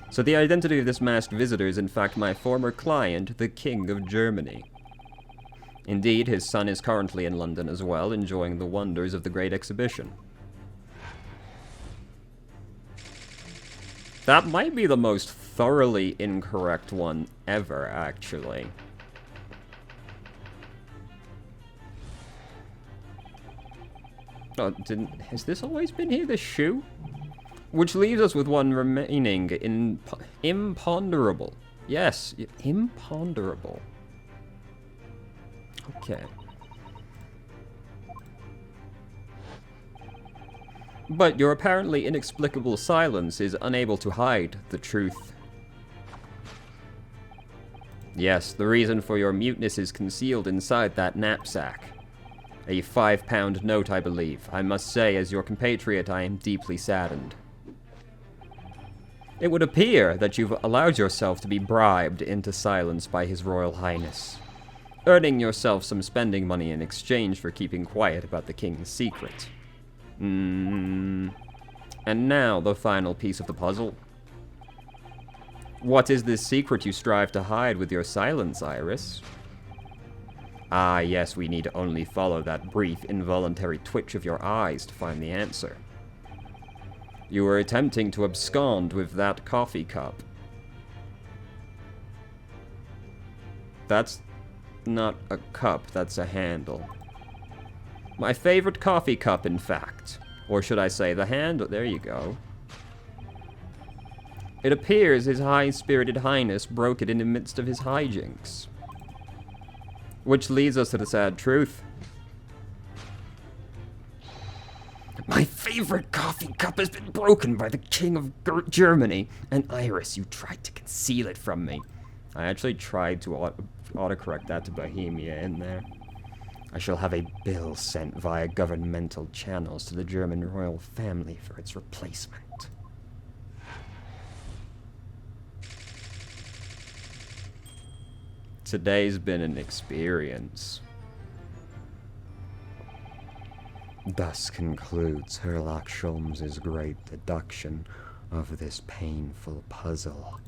A: So the identity of this masked visitor is in fact my former client, the King of Germany. Indeed, his son is currently in London as well, enjoying the wonders of the Great Exhibition. That might be the most thoroughly incorrect one ever, actually. Oh, has this always been here, this shoe? Which leaves us with one remaining imponderable. Yes, imponderable. Okay. But your apparently inexplicable silence is unable to hide the truth. Yes, the reason for your muteness is concealed inside that knapsack. A £5 note, I believe. I must say, as your compatriot, I am deeply saddened. It would appear that you've allowed yourself to be bribed into silence by His Royal Highness, earning yourself some spending money in exchange for keeping quiet about the King's secret. And now, the final piece of the puzzle. What is this secret you strive to hide with your silence, Iris? Ah, yes, we need only follow that brief, involuntary twitch of your eyes to find the answer. You were attempting to abscond with that coffee cup. That's not a cup, that's a handle. My favorite coffee cup, in fact. Or should I say the handle? There you go. It appears His High-Spirited Highness broke it in the midst of his hijinks. Which leads us to the sad truth. My favorite coffee cup has been broken by the King of Germany. And Iris, you tried to conceal it from me. I actually tried to autocorrect that to Bohemia in there. I shall have a bill sent via governmental channels to the German royal family for its replacement. Today's been an experience. Thus concludes Sherlock Sholmes's great deduction of this painful puzzle.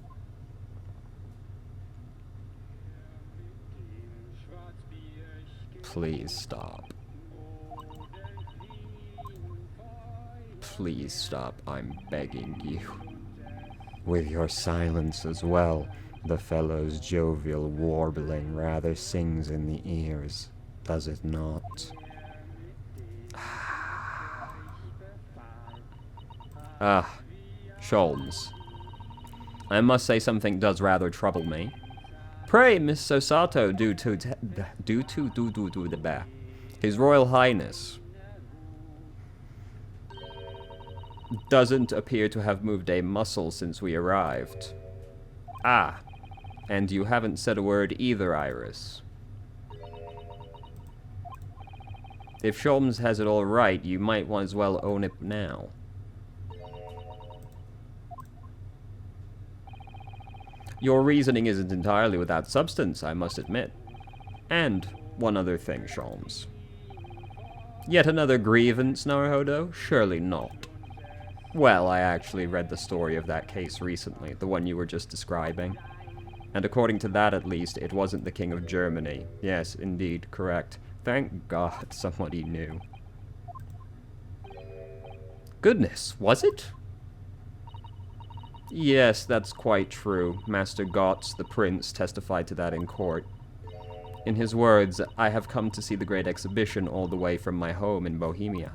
A: Please stop. Please stop, I'm begging you. With your silence as well, the fellow's jovial warbling rather sings in the ears, does it not? Ah, Sholmes. I must say something does rather trouble me. Pray, Miss Sosato, His Royal Highness doesn't appear to have moved a muscle since we arrived. Ah, and you haven't said a word either, Iris. If Sholmes has it all right, you might as well own it now. Your reasoning isn't entirely without substance, I must admit. And one other thing, Sholmes. Yet another grievance, Naruhodo? Surely not. Well, I actually read the story of that case recently, the one you were just describing. And according to that, at least, it wasn't the King of Germany. Yes, indeed, correct. Thank God somebody knew. Goodness, was it? Yes, that's quite true. Master Gotz, the prince, testified to that in court. In his words, I have come to see the great exhibition all the way from my home in Bohemia.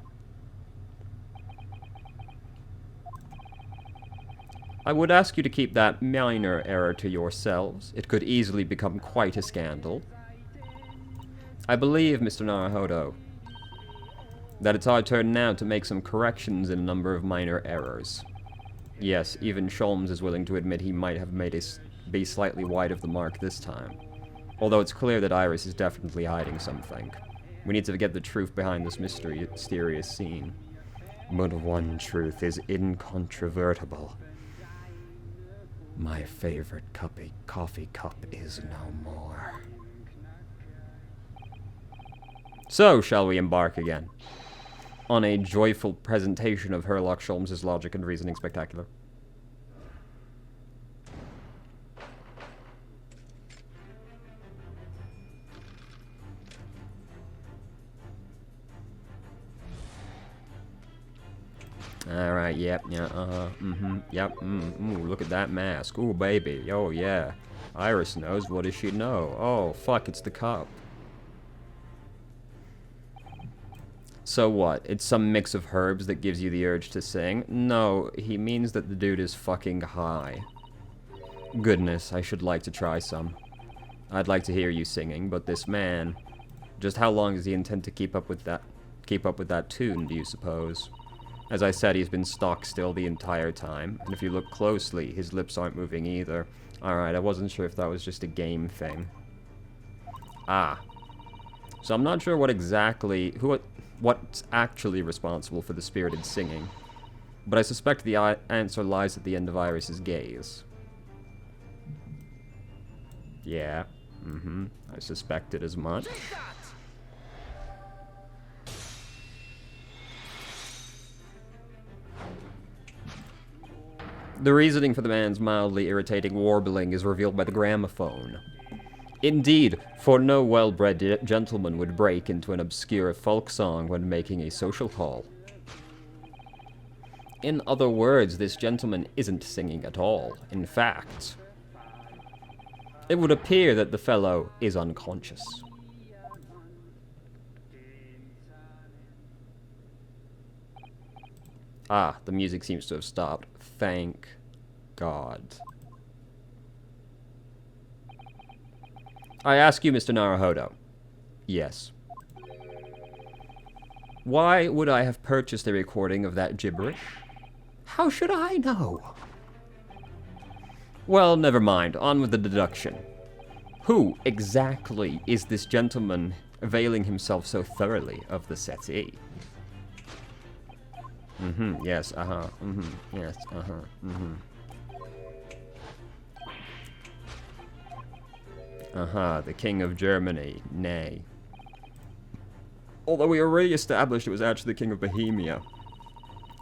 A: I would ask you to keep that minor error to yourselves. It could easily become quite a scandal. I believe, Mr. Naruhodo, that it's our turn now to make some corrections in a number of minor errors. Yes, even Sholmes is willing to admit he might have made us be slightly wide of the mark this time. Although it's clear that Iris is definitely hiding something. We need to get the truth behind this mysterious scene. But one truth is incontrovertible. My favorite coffee cup is no more. So, shall we embark again on a joyful presentation of Herlock Sholmes' logic and reasoning spectacular? Alright, yep, yeah, yep, ooh, look at that mask. Ooh, baby, oh yeah. Iris knows, what does she know? Oh, fuck, it's the cup. So what? It's some mix of herbs that gives you the urge to sing? No, he means that the dude is fucking high. Goodness, I should like to try some. I'd like to hear you singing, but this man... Just how long does he intend to keep up with that tune, do you suppose? As I said, he's been stock still the entire time, and if you look closely, his lips aren't moving either. Alright, I wasn't sure if that was just a game thing. Ah. So I'm not sure what's actually responsible for the spirited singing, but I suspect the answer lies at the end of Iris's gaze. Yeah, I suspected as much. The reasoning for the man's mildly irritating warbling is revealed by the gramophone. Indeed, for no well-bred gentleman would break into an obscure folk song when making a social call. In other words, this gentleman isn't singing at all. In fact, it would appear that the fellow is unconscious. Ah, the music seems to have stopped. Thank God. I ask you, Mr. Naruhodo. Yes. Why would I have purchased a recording of that gibberish? How should I know? Well, never mind. On with the deduction. Who exactly is this gentleman availing himself so thoroughly of the settee? Yes, yes, the King of Germany, nay. Although we already established it was actually the King of Bohemia.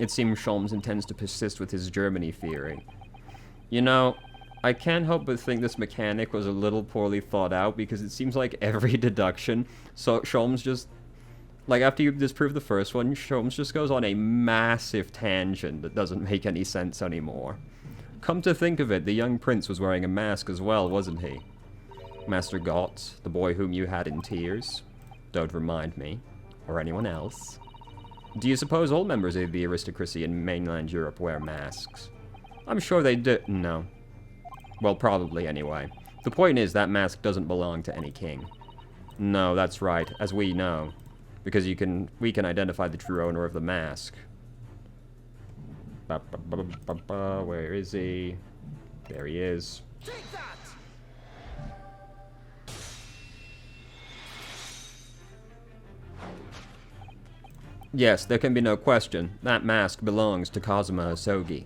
A: It seems Sholmes intends to persist with his Germany theory. You know, I can't help but think this mechanic was a little poorly thought out, because it seems like every deduction, so Sholmes just... Like, after you disprove the first one, Sholmes just goes on a massive tangent that doesn't make any sense anymore. Come to think of it, the young prince was wearing a mask as well, wasn't he? Master Gotz, the boy whom you had in tears. Don't remind me. Or anyone else. Do you suppose all members of the aristocracy in mainland Europe wear masks? I'm sure they do. No. Well, probably anyway. The point is, that mask doesn't belong to any king. No, that's right, as we know. Because we can identify the true owner of the mask. Where is he? There he is. Yes, there can be no question. That mask belongs to Kazuma Hosogi.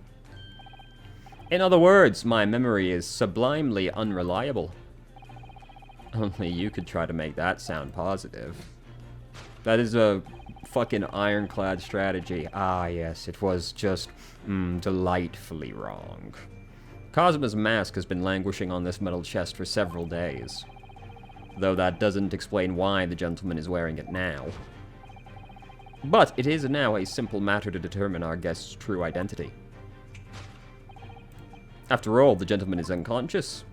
A: In other words, my memory is sublimely unreliable. Only you could try to make that sound positive. That is a fucking ironclad strategy. Ah, yes, it was just, delightfully wrong. Cosmo's mask has been languishing on this metal chest for several days. Though that doesn't explain why the gentleman is wearing it now. But it is now a simple matter to determine our guest's true identity. After all, the gentleman is unconscious.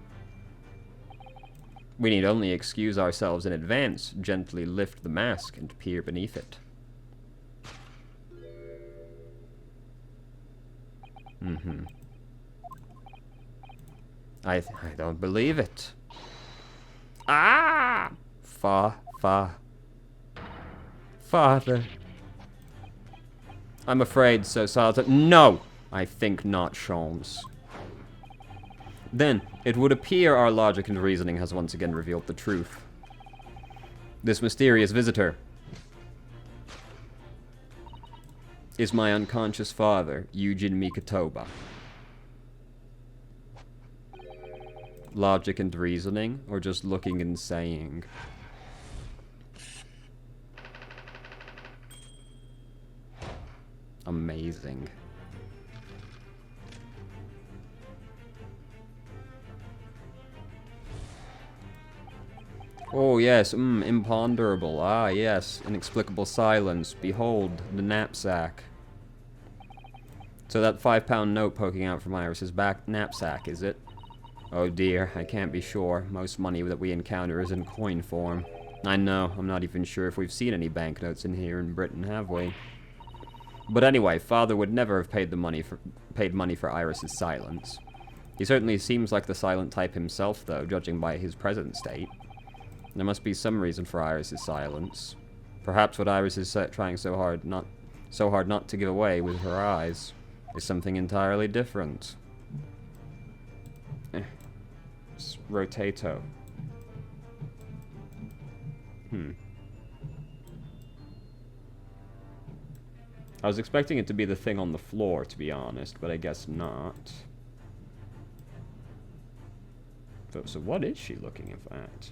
A: We need only excuse ourselves in advance, gently lift the mask, and peer beneath it. I don't believe it. Ah! Father. I'm afraid so, Salter. No! I think not, Sholmes. Then, it would appear our logic and reasoning has once again revealed the truth. This mysterious visitor is my unconscious father, Eugen Mikatoba. Logic and reasoning, or just looking and saying? Amazing. Oh yes, imponderable. Ah yes, inexplicable silence. Behold, the knapsack. So that £5 note poking out from Iris's back knapsack, is it? Oh dear, I can't be sure. Most money that we encounter is in coin form. I know, I'm not even sure if we've seen any banknotes in here in Britain, have we? But anyway, Father would never have paid money for Iris's silence. He certainly seems like the silent type himself, though, judging by his present state. There must be some reason for Iris's silence. Perhaps what Iris is trying so hard not to give away with her eyes is something entirely different. Rotato. I was expecting it to be the thing on the floor, to be honest, but I guess not. So what is she looking at?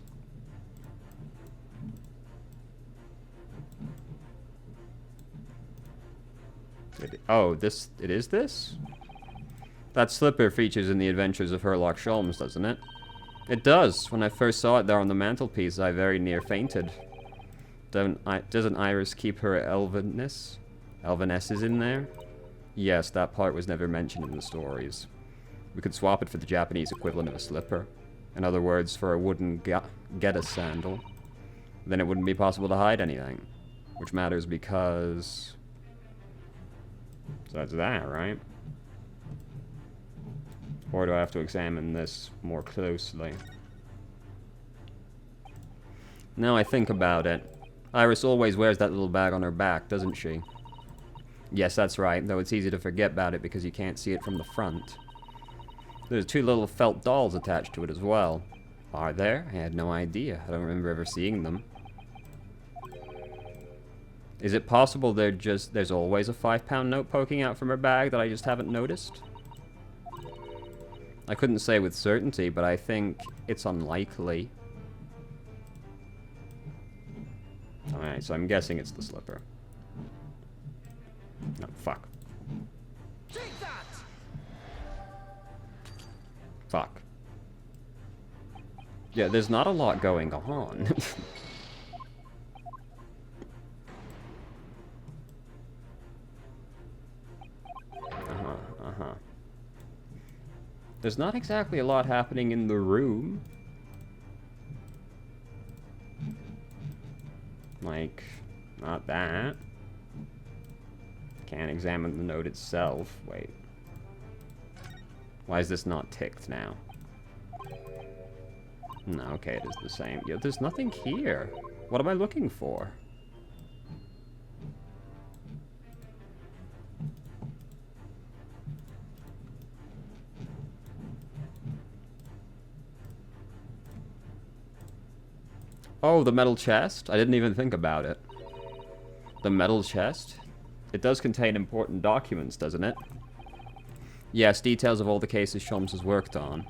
A: It is this? That slipper features in the adventures of Sherlock Holmes, doesn't it? It does. When I first saw it there on the mantelpiece, I very near fainted. Doesn't Iris keep her elvenness? Elvenesses in there? Yes, that part was never mentioned in the stories. We could swap it for the Japanese equivalent of a slipper. In other words, for a wooden Geddes sandal. Then it wouldn't be possible to hide anything. Which matters because... So that's that, right? Or do I have to examine this more closely? Now I think about it. Iris always wears that little bag on her back, doesn't she? Yes, that's right, though it's easy to forget about it because you can't see it from the front. There's 2 little felt dolls attached to it as well. Are there? I had no idea. I don't remember ever seeing them. Is it possible there's always a £5 note poking out from her bag that I just haven't noticed? I couldn't say with certainty, but I think it's unlikely. Alright, so I'm guessing it's the slipper. No, fuck. Fuck. Yeah, there's not a lot going on. There's not exactly a lot happening in the room. Like, not that. Can't examine the note itself. Wait. Why is this not ticked now? No, okay, it is the same. Yeah, there's nothing here. What am I looking for? Oh, the metal chest? I didn't even think about it. The metal chest? It does contain important documents, doesn't it? Yes, details of all the cases Sholmes has worked on.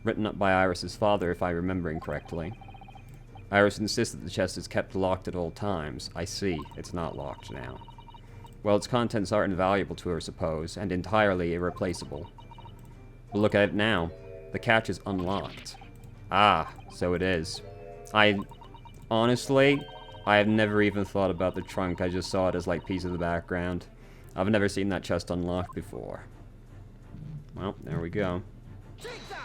A: Written up by Iris's father, if I'm remembering correctly. Iris insists that the chest is kept locked at all times. I see. It's not locked now. Well, its contents are invaluable to her, suppose, and entirely irreplaceable. But look at it now. The catch is unlocked. Ah, so it is. Honestly, I have never even thought about the trunk. I just saw it as, like, piece of the background. I've never seen that chest unlocked before. Well, there we go.
B: Take that!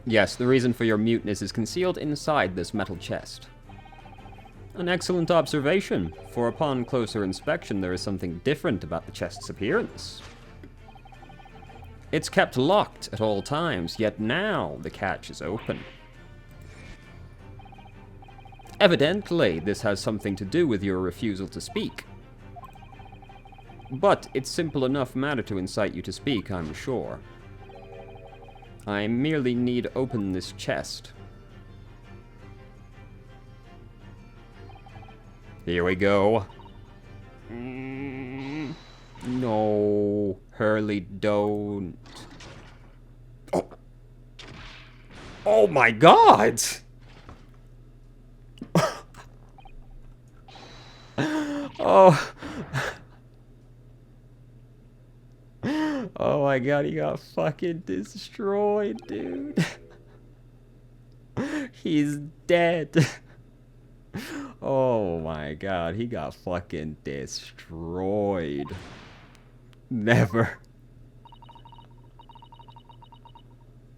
A: Yes, the reason for your muteness is concealed inside this metal chest. An excellent observation, for upon closer inspection there is something different about the chest's appearance. It's kept locked at all times, yet now the catch is open. Evidently, this has something to do with your refusal to speak. But it's simple enough matter to incite you to speak, I'm sure. I merely need open this chest. Here we go. No, Hurley, don't. Oh, oh my God! Oh. Oh my God, he got fucking destroyed, dude. He's dead. Oh my God, he got fucking destroyed. Never.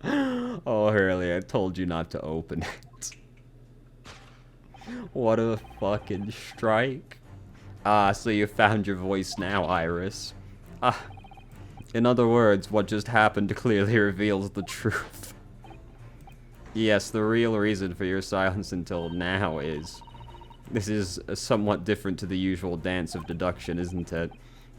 A: Oh, Hurley, I told you not to open it. What a fucking strike. Ah, so you found your voice now, Iris. Ah. In other words, what just happened clearly reveals the truth. Yes, the real reason for your silence until now is... This is somewhat different to the usual dance of deduction, isn't it?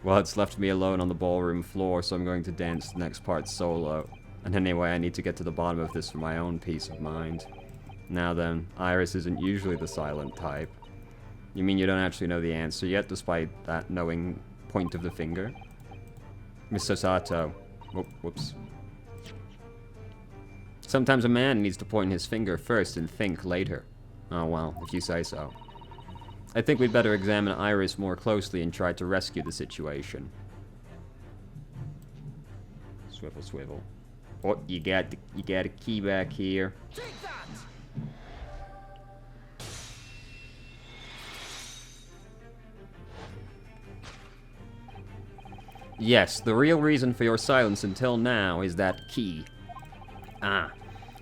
A: Well, it's left me alone on the ballroom floor, so I'm going to dance the next part solo. And anyway, I need to get to the bottom of this for my own peace of mind. Now then, Iris isn't usually the silent type. You mean you don't actually know the answer yet, despite that knowing point of the finger? Mr. Sato. Whoops. Sometimes a man needs to point his finger first and think later. Oh well, if you say so. I think we'd better examine Iris more closely and try to rescue the situation. Swivel, swivel. Oh, you got a key back here.
B: Take that!
A: Yes, the real reason for your silence until now is that key. Ah,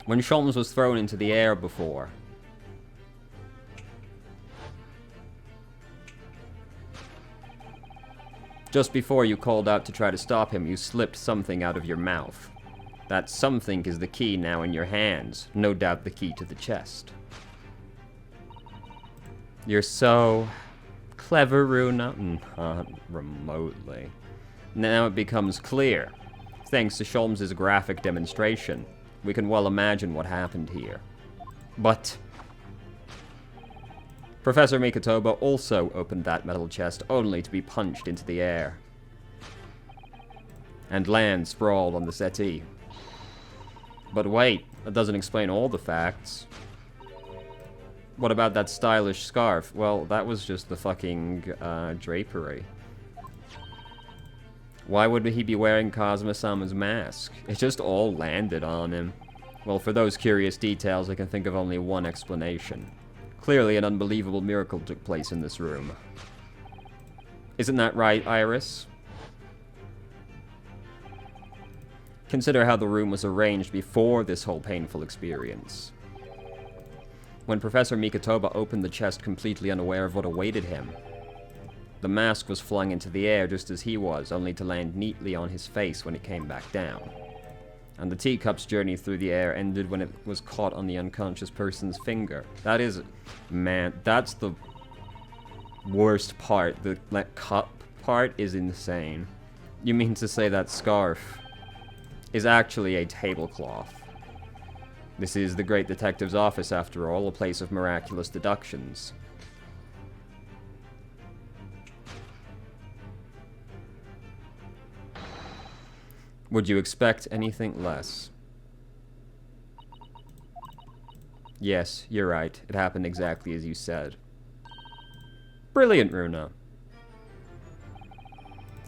A: when Sholmes was thrown into the air before. Just before you called out to try to stop him, you slipped something out of your mouth. That something is the key now in your hands, no doubt the key to the chest. You're so clever, Runa. Not remotely. Now it becomes clear. Thanks to Sholmes' graphic demonstration, we can well imagine what happened here. But Professor Mikotoba also opened that metal chest only to be punched into the air and land sprawled on the settee. But wait, that doesn't explain all the facts. What about that stylish scarf? Well, that was just the fucking drapery. Why would he be wearing Kazuma-sama's mask? It just all landed on him. Well, for those curious details, I can think of only one explanation. Clearly, an unbelievable miracle took place in this room. Isn't that right, Iris? Consider how the room was arranged before this whole painful experience. When Professor Mikotoba opened the chest completely unaware of what awaited him, the mask was flung into the air just as he was, only to land neatly on his face when it came back down. And the teacup's journey through the air ended when it was caught on the unconscious person's finger. That is... man, that's the worst part. That cup part is insane. You mean to say that scarf is actually a tablecloth? This is the great detective's office, after all, a place of miraculous deductions. Would you expect anything less? Yes, you're right. It happened exactly as you said. Brilliant, Runa.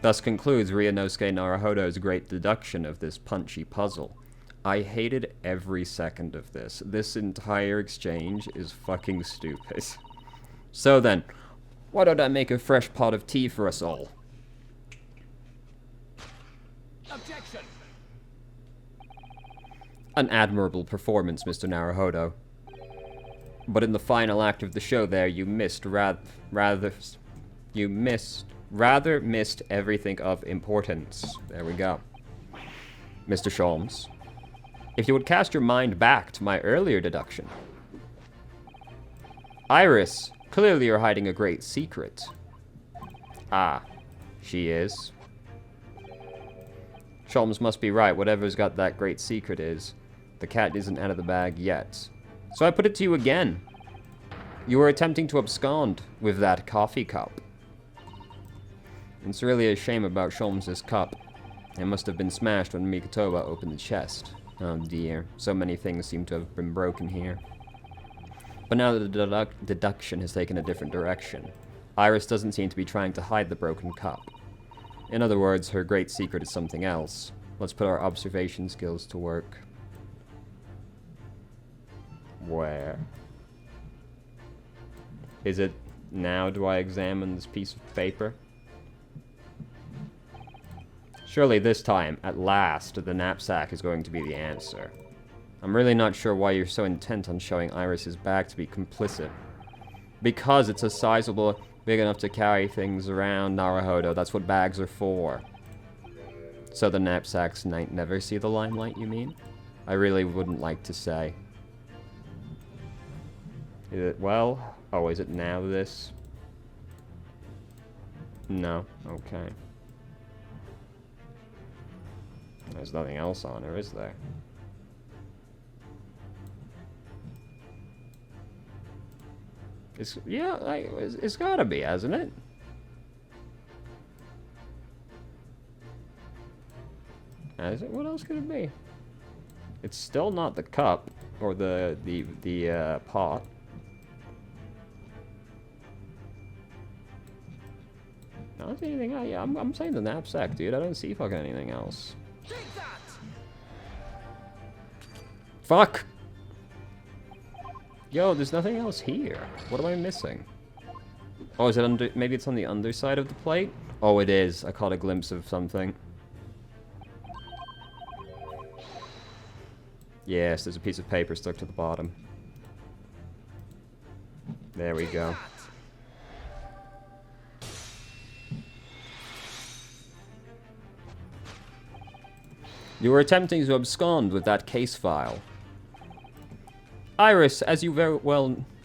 A: Thus concludes Ryunosuke Naruhodo's great deduction of this punchy puzzle. I hated every second of this. This entire exchange is fucking stupid. So then, why don't I make a fresh pot of tea for us all?
B: Objection!
A: An admirable performance, Mr. Naruhodo. But in the final act of the show there, you missed missed everything of importance. There we go. Mr. Sholmes, if you would cast your mind back to my earlier deduction. Iris, clearly you're hiding a great secret. Ah, she is. Sholmes must be right. Whatever's got that great secret is. The cat isn't out of the bag yet. So I put it to you again. You were attempting to abscond with that coffee cup. It's really a shame about Sholmes' cup. It must have been smashed when Mikotoba opened the chest. Oh dear, so many things seem to have been broken here. But now that the deduction has taken a different direction, Iris doesn't seem to be trying to hide the broken cup. In other words, her great secret is something else. Let's put our observation skills to work. Where? Is it now do I examine this piece of paper? Surely this time, at last, the knapsack is going to be the answer. I'm really not sure why you're so intent on showing Iris's bag to be complicit. Because it's a sizable, big enough to carry things around, Naruhodo. That's what bags are for. So the knapsacks never see the limelight, you mean? I really wouldn't like to say. Is it, well? Oh, is it now this? No. Okay. There's nothing else on her, is there? It's, yeah, it's gotta be, hasn't it? Has it? What else could it be? It's still not the cup or the pot. I don't see anything else. Yeah, I'm saying the knapsack, dude. I don't see fucking anything else.
B: Take that!
A: Fuck! Yo, there's nothing else here. What am I missing? Oh, is it under... Maybe it's on the underside of the plate? Oh, it is. I caught a glimpse of something. Yes, there's a piece of paper stuck to the bottom. There we go. You were attempting to abscond with that case file. Iris, as you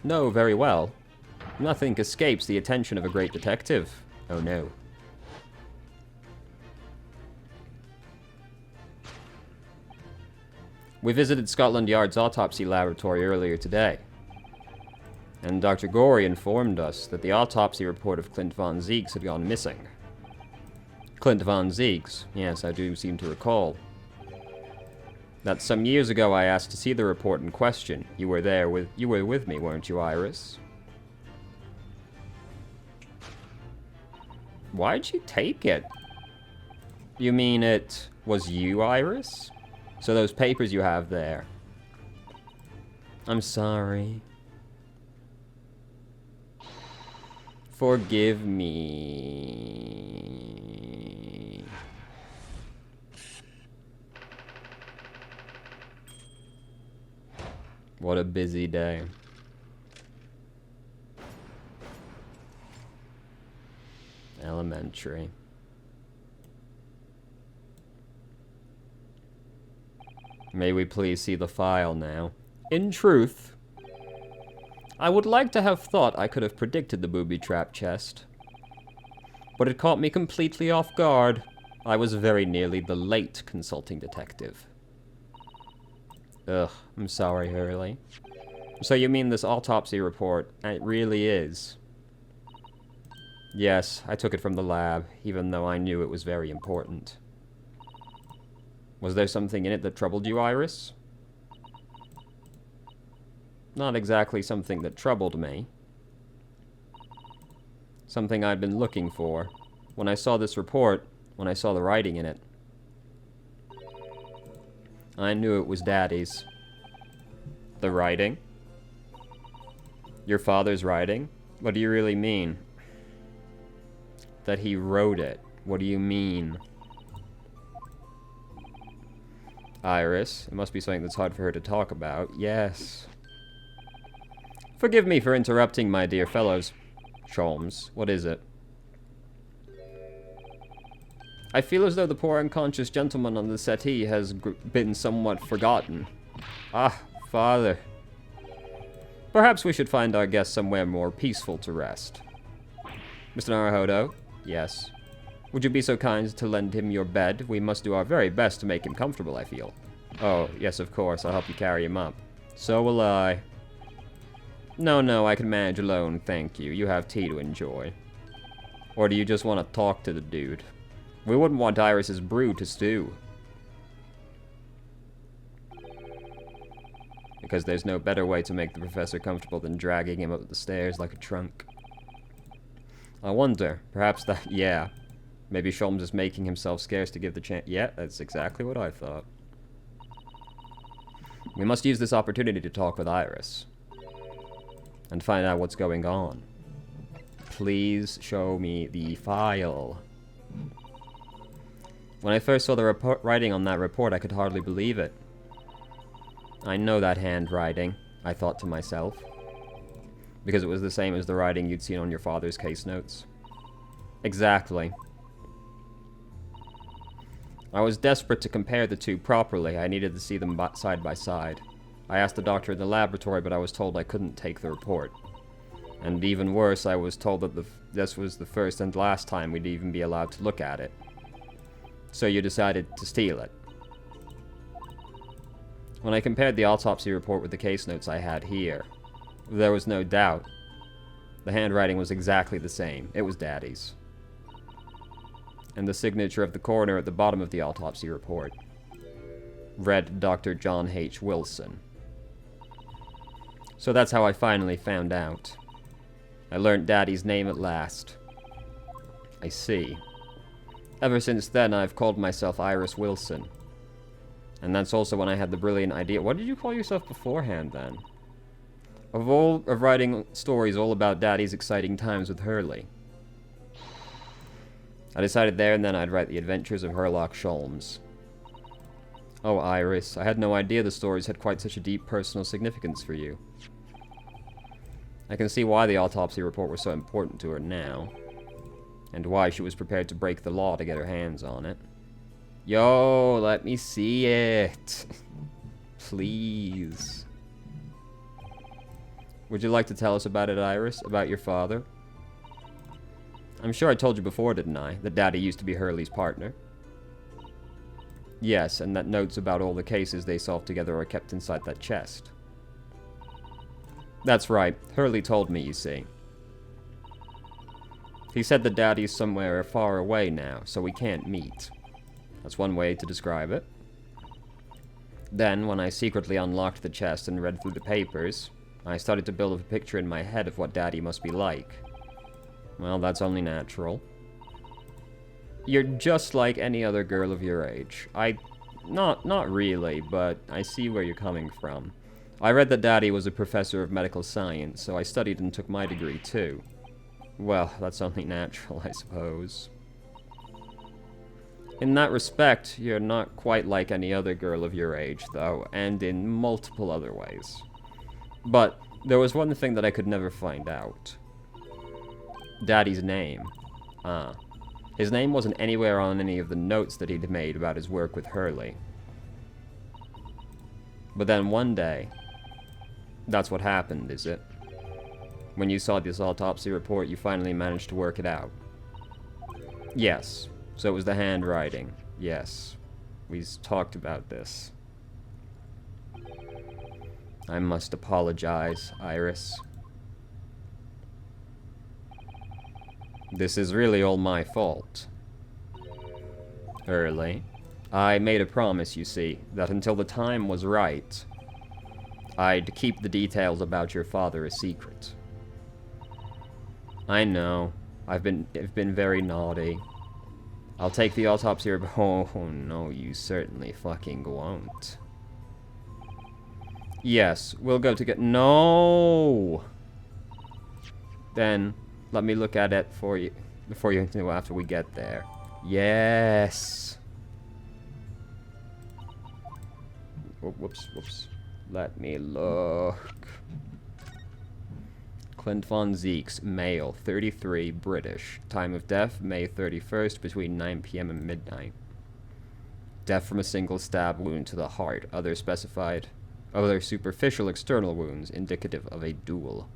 A: know very well, nothing escapes the attention of a great detective. Oh no. We visited Scotland Yard's autopsy laboratory earlier today, and Dr. Gorey informed us that the autopsy report of Clint von Zeeks had gone missing. Clint von Zeeks, yes, I do seem to recall. That some years ago I asked to see the report in question. You were with me, weren't you, Iris? Why'd you take it? You mean it was you, Iris? So those papers you have there. I'm sorry. Forgive me. What a busy day. Elementary. May we please see the file now? In truth, I would like to have thought I could have predicted the booby-trap chest. But it caught me completely off guard. I was very nearly the late consulting detective. Ugh, I'm sorry, Hurley. So you mean this autopsy report, it really is? Yes, I took it from the lab, even though I knew it was very important. Was there something in it that troubled you, Iris? Not exactly something that troubled me. Something I'd been looking for. When I saw this report, when I saw the writing in it, I knew it was Daddy's. The writing? Your father's writing? What do you really mean? That he wrote it. What do you mean? Iris, it must be something that's hard for her to talk about. Yes. Forgive me for interrupting, my dear fellows. Sholmes, what is it? I feel as though the poor unconscious gentleman on the settee has been somewhat forgotten. Ah, father. Perhaps we should find our guest somewhere more peaceful to rest. Mr. Naruhodo? Yes. Would you be so kind to lend him your bed? We must do our very best to make him comfortable, I feel. Oh, yes, of course. I'll help you carry him up. So will I. No, I can manage alone, thank you. You have tea to enjoy. Or do you just want to talk to the dude? We wouldn't want Iris's brew to stew. Because there's no better way to make the professor comfortable than dragging him up the stairs like a trunk. I wonder, perhaps that, yeah. Maybe Sholmes is making himself scarce to give the chance. Yeah, that's exactly what I thought. We must use this opportunity to talk with Iris. And find out what's going on. Please show me the file. When I first saw the writing on that report, I could hardly believe it. I know that handwriting, I thought to myself. Because it was the same as the writing you'd seen on your father's case notes. Exactly. I was desperate to compare the two properly. I needed to see them side by side. I asked the doctor in the laboratory, but I was told I couldn't take the report. And even worse, I was told that this was the first and last time we'd even be allowed to look at it. So you decided to steal it. When I compared the autopsy report with the case notes I had here, there was no doubt. The handwriting was exactly the same. It was Daddy's. And the signature of the coroner at the bottom of the autopsy report read Dr. John H. Wilson. So that's how I finally found out. I learned Daddy's name at last. I see. Ever since then, I've called myself Iris Wilson. And that's also when I had the brilliant idea. What did you call yourself beforehand, then? Of writing stories all about Daddy's exciting times with Hurley. I decided there and then I'd write the adventures of Herlock Sholmes. Oh, Iris, I had no idea the stories had quite such a deep personal significance for you. I can see why the autopsy report was so important to her now. And why she was prepared to break the law to get her hands on it. Yo, let me see it. Please. Would you like to tell us about it, Iris? About your father? I'm sure I told you before, didn't I? That Daddy used to be Hurley's partner. Yes, and that notes about all the cases they solved together are kept inside that chest. That's right. Hurley told me, you see. He said that Daddy's somewhere far away now, so we can't meet. That's one way to describe it. Then, when I secretly unlocked the chest and read through the papers, I started to build a picture in my head of what Daddy must be like. Well, that's only natural. You're just like any other girl of your age. Not really, but I see where you're coming from. I read that Daddy was a professor of medical science, so I studied and took my degree too. Well, that's only natural, I suppose. In that respect, you're not quite like any other girl of your age, though, and in multiple other ways. But there was one thing that I could never find out. Daddy's name. His name wasn't anywhere on any of the notes that he'd made about his work with Hurley. But then one day, that's what happened, is it? When you saw this autopsy report, you finally managed to work it out. Yes. So it was the handwriting. Yes. We talked about this. I must apologize, Iris. This is really all my fault. Hurley. I made a promise, you see, that until the time was right, I'd keep the details about your father a secret. I know. I've been very naughty. I'll take the autopsy report. Oh no, you certainly fucking won't. Yes, we'll go to get. No! Then, let me look at it for you, before you do after we get there. Yes! Whoops. Let me look. Clint von Zeeks, male, 33, British. Time of death, May 31st, between 9 p.m. and midnight. Death from a single stab wound to the heart. Other superficial external wounds, indicative of a duel.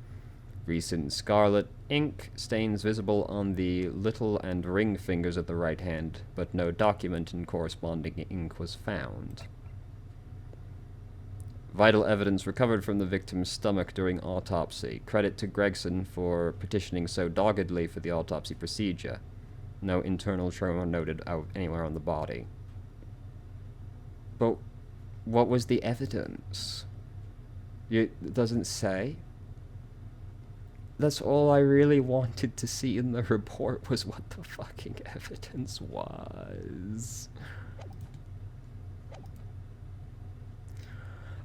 A: Recent scarlet ink stains visible on the little and ring fingers of the right hand, but no document in corresponding ink was found. Vital evidence recovered from the victim's stomach during autopsy. Credit to Gregson for petitioning so doggedly for the autopsy procedure. No internal trauma noted out anywhere on the body. But what was the evidence? It doesn't say. That's all I really wanted to see in the report, was what the fucking evidence was.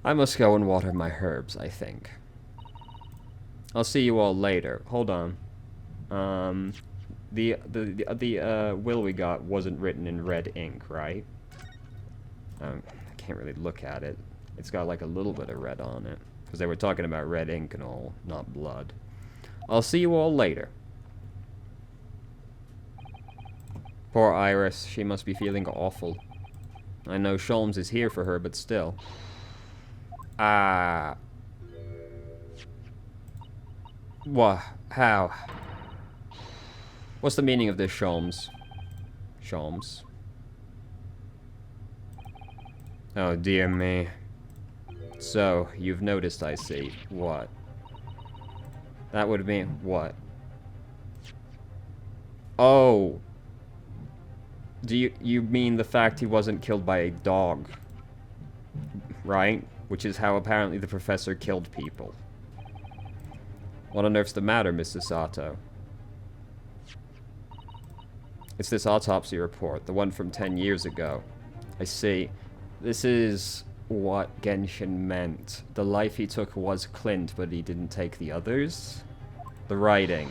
A: I must go and water my herbs, I think. I'll see you all later. Hold on. The will we got wasn't written in red ink, right? I can't really look at it. It's got like a little bit of red on it. Because they were talking about red ink and all, not blood. I'll see you all later. Poor Iris. She must be feeling awful. I know Sholmes is here for her, but still. What? How? What's the meaning of this, Sholmes? Sholmes? Oh, dear me. So, you've noticed, I see. What? That would mean what? Oh. Do you mean the fact he wasn't killed by a dog? Right? Which is how apparently the professor killed people. What on earth's the matter, Mr. Sato? It's this autopsy report, the one from 10 years ago. I see. This is what Genshin meant. The life he took was Clint, but he didn't take the others? The writing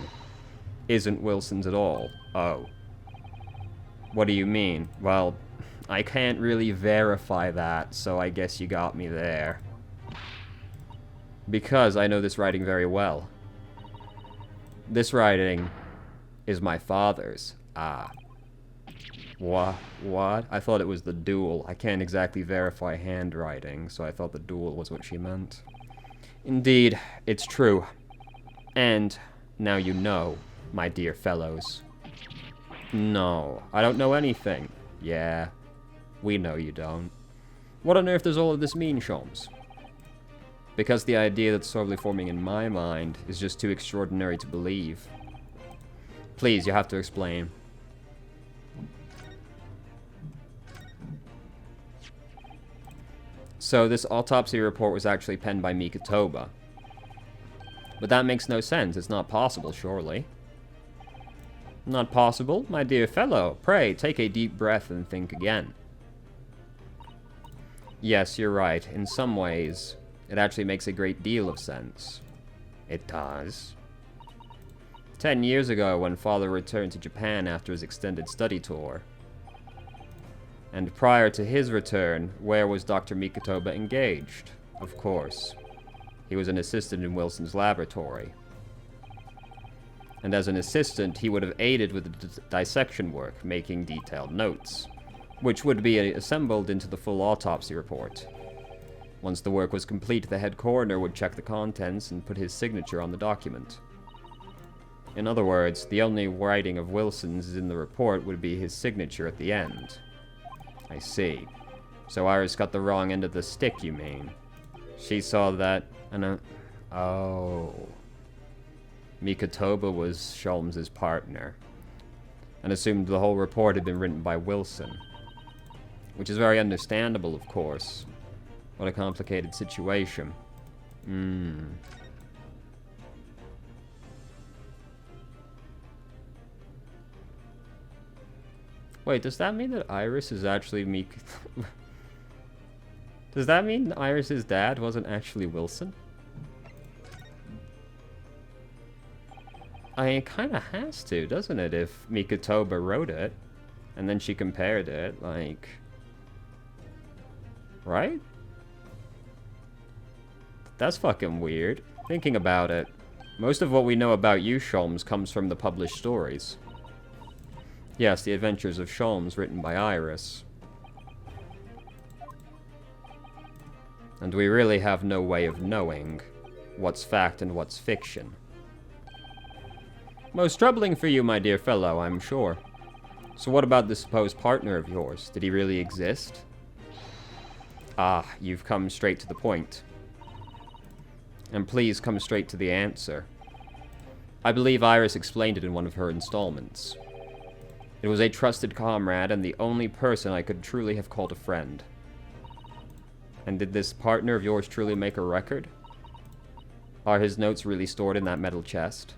A: isn't Wilson's at all. Oh. What do you mean? Well, I can't really verify that, so I guess you got me there. Because I know this writing very well. This writing is my father's. Ah. What? I thought it was the duel. I can't exactly verify handwriting, so I thought the duel was what she meant. Indeed, it's true. And now you know, my dear fellows. No, I don't know anything. Yeah. We know you don't. What on earth does all of this mean, Sholmes? Because the idea that's slowly forming in my mind is just too extraordinary to believe. Please, you have to explain. So this autopsy report was actually penned by Mikotoba. But that makes no sense. It's not possible, surely. Not possible? My dear fellow, pray, take a deep breath and think again. Yes, you're right. In some ways, it actually makes a great deal of sense. It does. 10 years ago, when Father returned to Japan after his extended study tour. And prior to his return, where was Dr. Mikotoba engaged? Of course. He was an assistant in Wilson's laboratory. And as an assistant, he would have aided with the dissection work, making detailed notes, which would be assembled into the full autopsy report. Once the work was complete, the head coroner would check the contents and put his signature on the document. In other words, the only writing of Wilson's in the report would be his signature at the end. I see. So Iris got the wrong end of the stick, you mean? She saw that, and oh. Mikotoba was Sholmes' partner, and assumed the whole report had been written by Wilson. Which is very understandable, of course. What a complicated situation. Wait, does that mean that Iris is actually Does that mean Iris's dad wasn't actually Wilson? I mean, it kind of has to, doesn't it, if Mikotoba wrote it, and then she compared it, like... Right? That's fucking weird. Thinking about it, most of what we know about you, Sholmes, comes from the published stories. Yes, The Adventures of Sholmes, written by Iris. And we really have no way of knowing what's fact and what's fiction. Most troubling for you, my dear fellow, I'm sure. So what about the supposed partner of yours? Did he really exist? Ah, you've come straight to the point. And please come straight to the answer. I believe Iris explained it in one of her installments. It was a trusted comrade and the only person I could truly have called a friend. And did this partner of yours truly make a record? Are his notes really stored in that metal chest?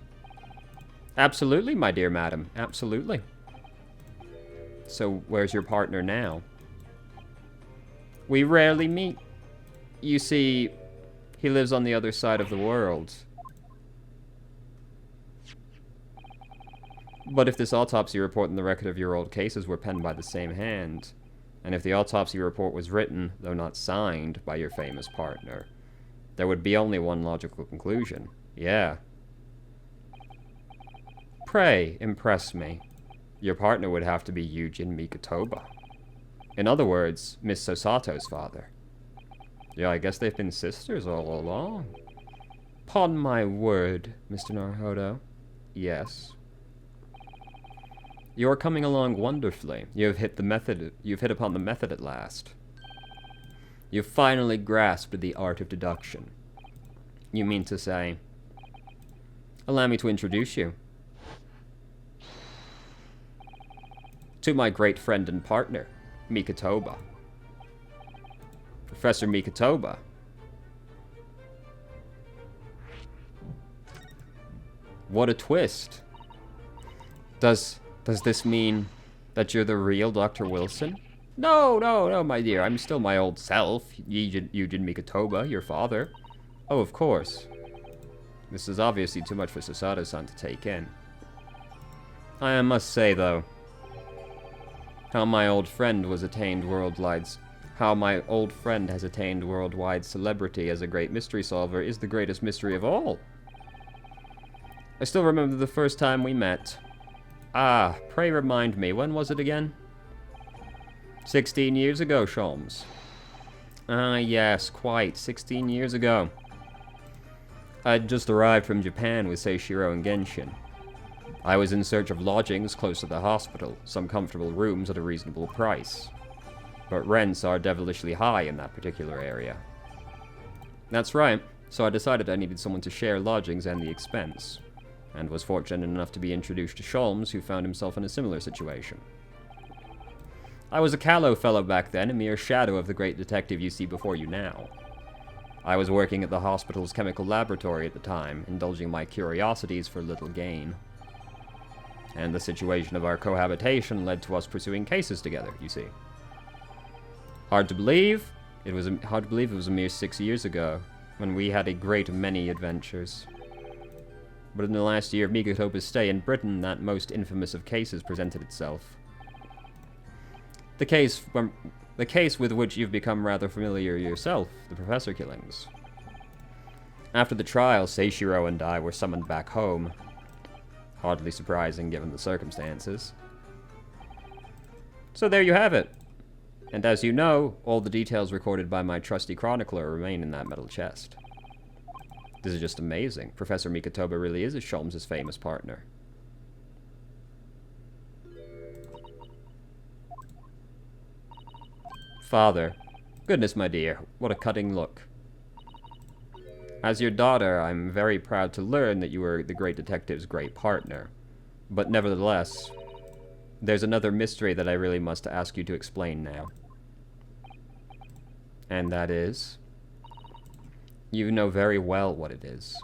A: Absolutely, my dear madam. Absolutely. So, where's your partner now? We rarely meet. You see, he lives on the other side of the world. But if this autopsy report and the record of your old cases were penned by the same hand, and if the autopsy report was written, though not signed, by your famous partner, there would be only one logical conclusion. Yeah. Pray, impress me. Your partner would have to be Yujin Mikotoba. In other words, Miss Sosato's father. Yeah, I guess they've been sisters all along. Upon my word, Mr. Naruhodo. Yes. You are coming along wonderfully. You've hit upon the method at last. You've finally grasped the art of deduction. You mean to say... Allow me to introduce you. To my great friend and partner, Mikotoba. Professor Mikotoba. What a twist. Does this mean that you're the real Dr. Wilson? No, my dear. I'm still my old self, Yujin Mikotoba, your father. Oh, of course. This is obviously too much for Sasato-san to take in. I must say, though, how my old friend has attained worldwide celebrity as a great mystery solver is the greatest mystery of all. I still remember the first time we met. Ah, pray remind me, when was it again? 16 years ago, Sholmes. Ah, yes, quite, 16 years ago. I'd just arrived from Japan with Seishiro and Genshin. I was in search of lodgings close to the hospital, some comfortable rooms at a reasonable price. But rents are devilishly high in that particular area. That's right, so I decided I needed someone to share lodgings and the expense, and was fortunate enough to be introduced to Sholmes, who found himself in a similar situation. I was a callow fellow back then, a mere shadow of the great detective you see before you now. I was working at the hospital's chemical laboratory at the time, indulging my curiosities for little gain. And the situation of our cohabitation led to us pursuing cases together, you see. Hard to believe it was a mere 6 years ago, when we had a great many adventures. But in the last year of Mikotoba's stay in Britain, that most infamous of cases presented itself. The case with which you've become rather familiar yourself, the professor killings. After the trial, Seishiro and I were summoned back home. Hardly surprising given the circumstances. So there you have it. And as you know, all the details recorded by my trusty chronicler remain in that metal chest. This is just amazing. Professor Mikotoba really is Sholmes' famous partner. Father. Goodness, my dear, what a cutting look. As your daughter, I'm very proud to learn that you were the great detective's great partner. But nevertheless, there's another mystery that I really must ask you to explain now. And that is? You know very well what it is.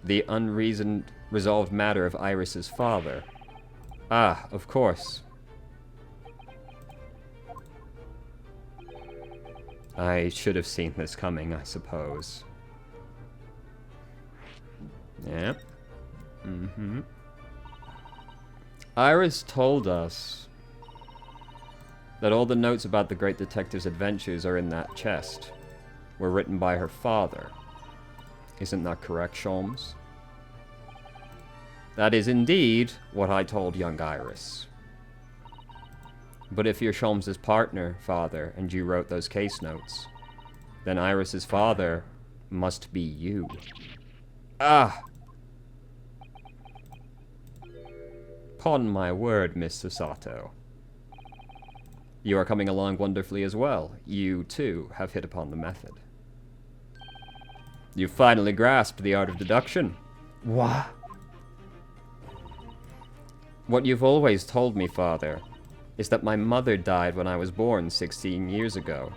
A: The unreasoned, resolved matter of Iris's father. Ah, of course. I should have seen this coming, I suppose. Yeah. Mm-hmm. Iris told us that all the notes about the great detective's adventures are in that chest. Were written by her father. Isn't that correct, Sholmes? That is indeed what I told young Iris. But if you're Sholmes' partner, father, and you wrote those case notes, then Iris's father must be you. Ah! Upon my word, Mr. Sato. You are coming along wonderfully as well. You, too, have hit upon the method. You've finally grasped the art of deduction. What? What you've always told me, father, is that my mother died when I was born 16 years ago,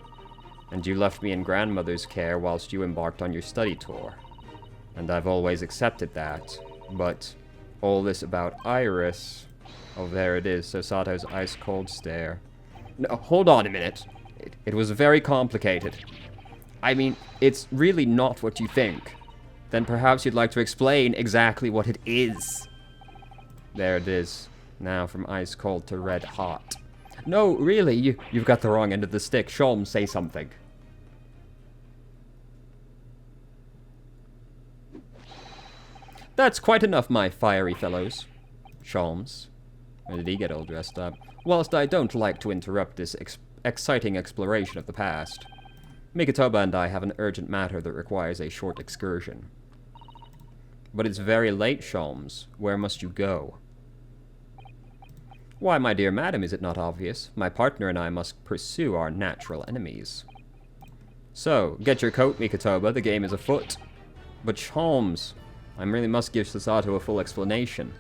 A: and you left me in grandmother's care whilst you embarked on your study tour. And I've always accepted that, but all this about Iris... Oh, there it is, Sosato's ice-cold stare. No, hold on a minute. It was very complicated. I mean, it's really not what you think. Then perhaps you'd like to explain exactly what it is. There it is. Now from ice cold to red hot. No, really, you've got the wrong end of the stick. Sholmes, say something. That's quite enough, my fiery fellows. Sholmes. When did he get all dressed up? Whilst I don't like to interrupt this exciting exploration of the past, Mikotoba and I have an urgent matter that requires a short excursion. But it's very late, Sholmes. Where must you go? Why, my dear madam, is it not obvious? My partner and I must pursue our natural enemies. So, get your coat, Mikotoba. The game is afoot. But Sholmes, I really must give Sasato a full explanation.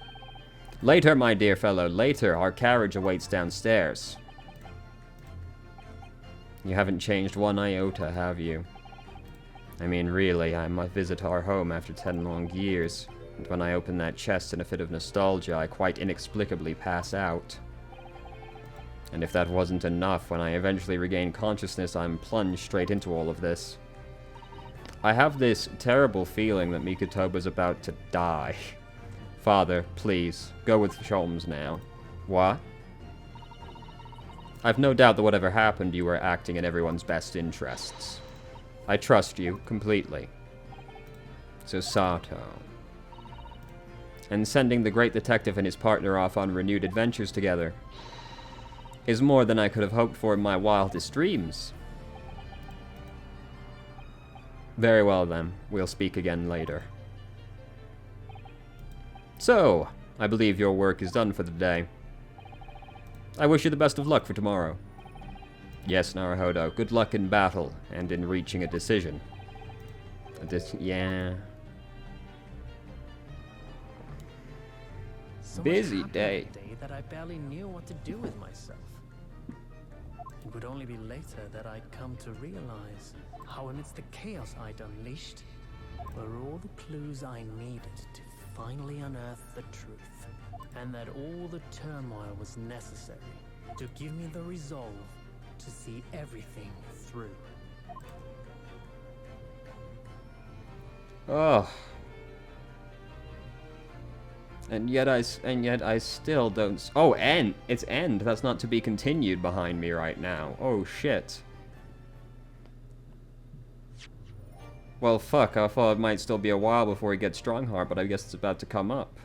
A: Later, my dear fellow, later. Our carriage awaits downstairs. You haven't changed one iota, have you? I mean, really, I must visit our home after 10 long years, and when I open that chest in a fit of nostalgia, I quite inexplicably pass out. And if that wasn't enough, when I eventually regain consciousness, I'm plunged straight into all of this. I have this terrible feeling that Mikotoba's about to die. Father, please, go with Sholmes now. What? I've no doubt that whatever happened, you were acting in everyone's best interests. I trust you completely. So Sato. And sending the great detective and his partner off on renewed adventures together is more than I could have hoped for in my wildest dreams. Very well then, we'll speak again later. So, I believe your work is done for the day. I wish you the best of luck for tomorrow. Yes, Naruhodo, good luck in battle and in reaching a decision. Yeah.
B: So
A: Busy
B: much
A: day.
B: happened today that I barely knew what to do with myself. It would only be later that I'd come to realize how amidst the chaos I'd unleashed were all the clues I needed to finally unearth the truth, and that all the turmoil was necessary to give me the resolve to see everything through.
A: Oh. And yet I still don't... Oh, end! It's end! That's not to be continued behind me right now. Oh, shit. Well, fuck, I thought it might still be a while before he gets Strongheart, but I guess it's about to come up.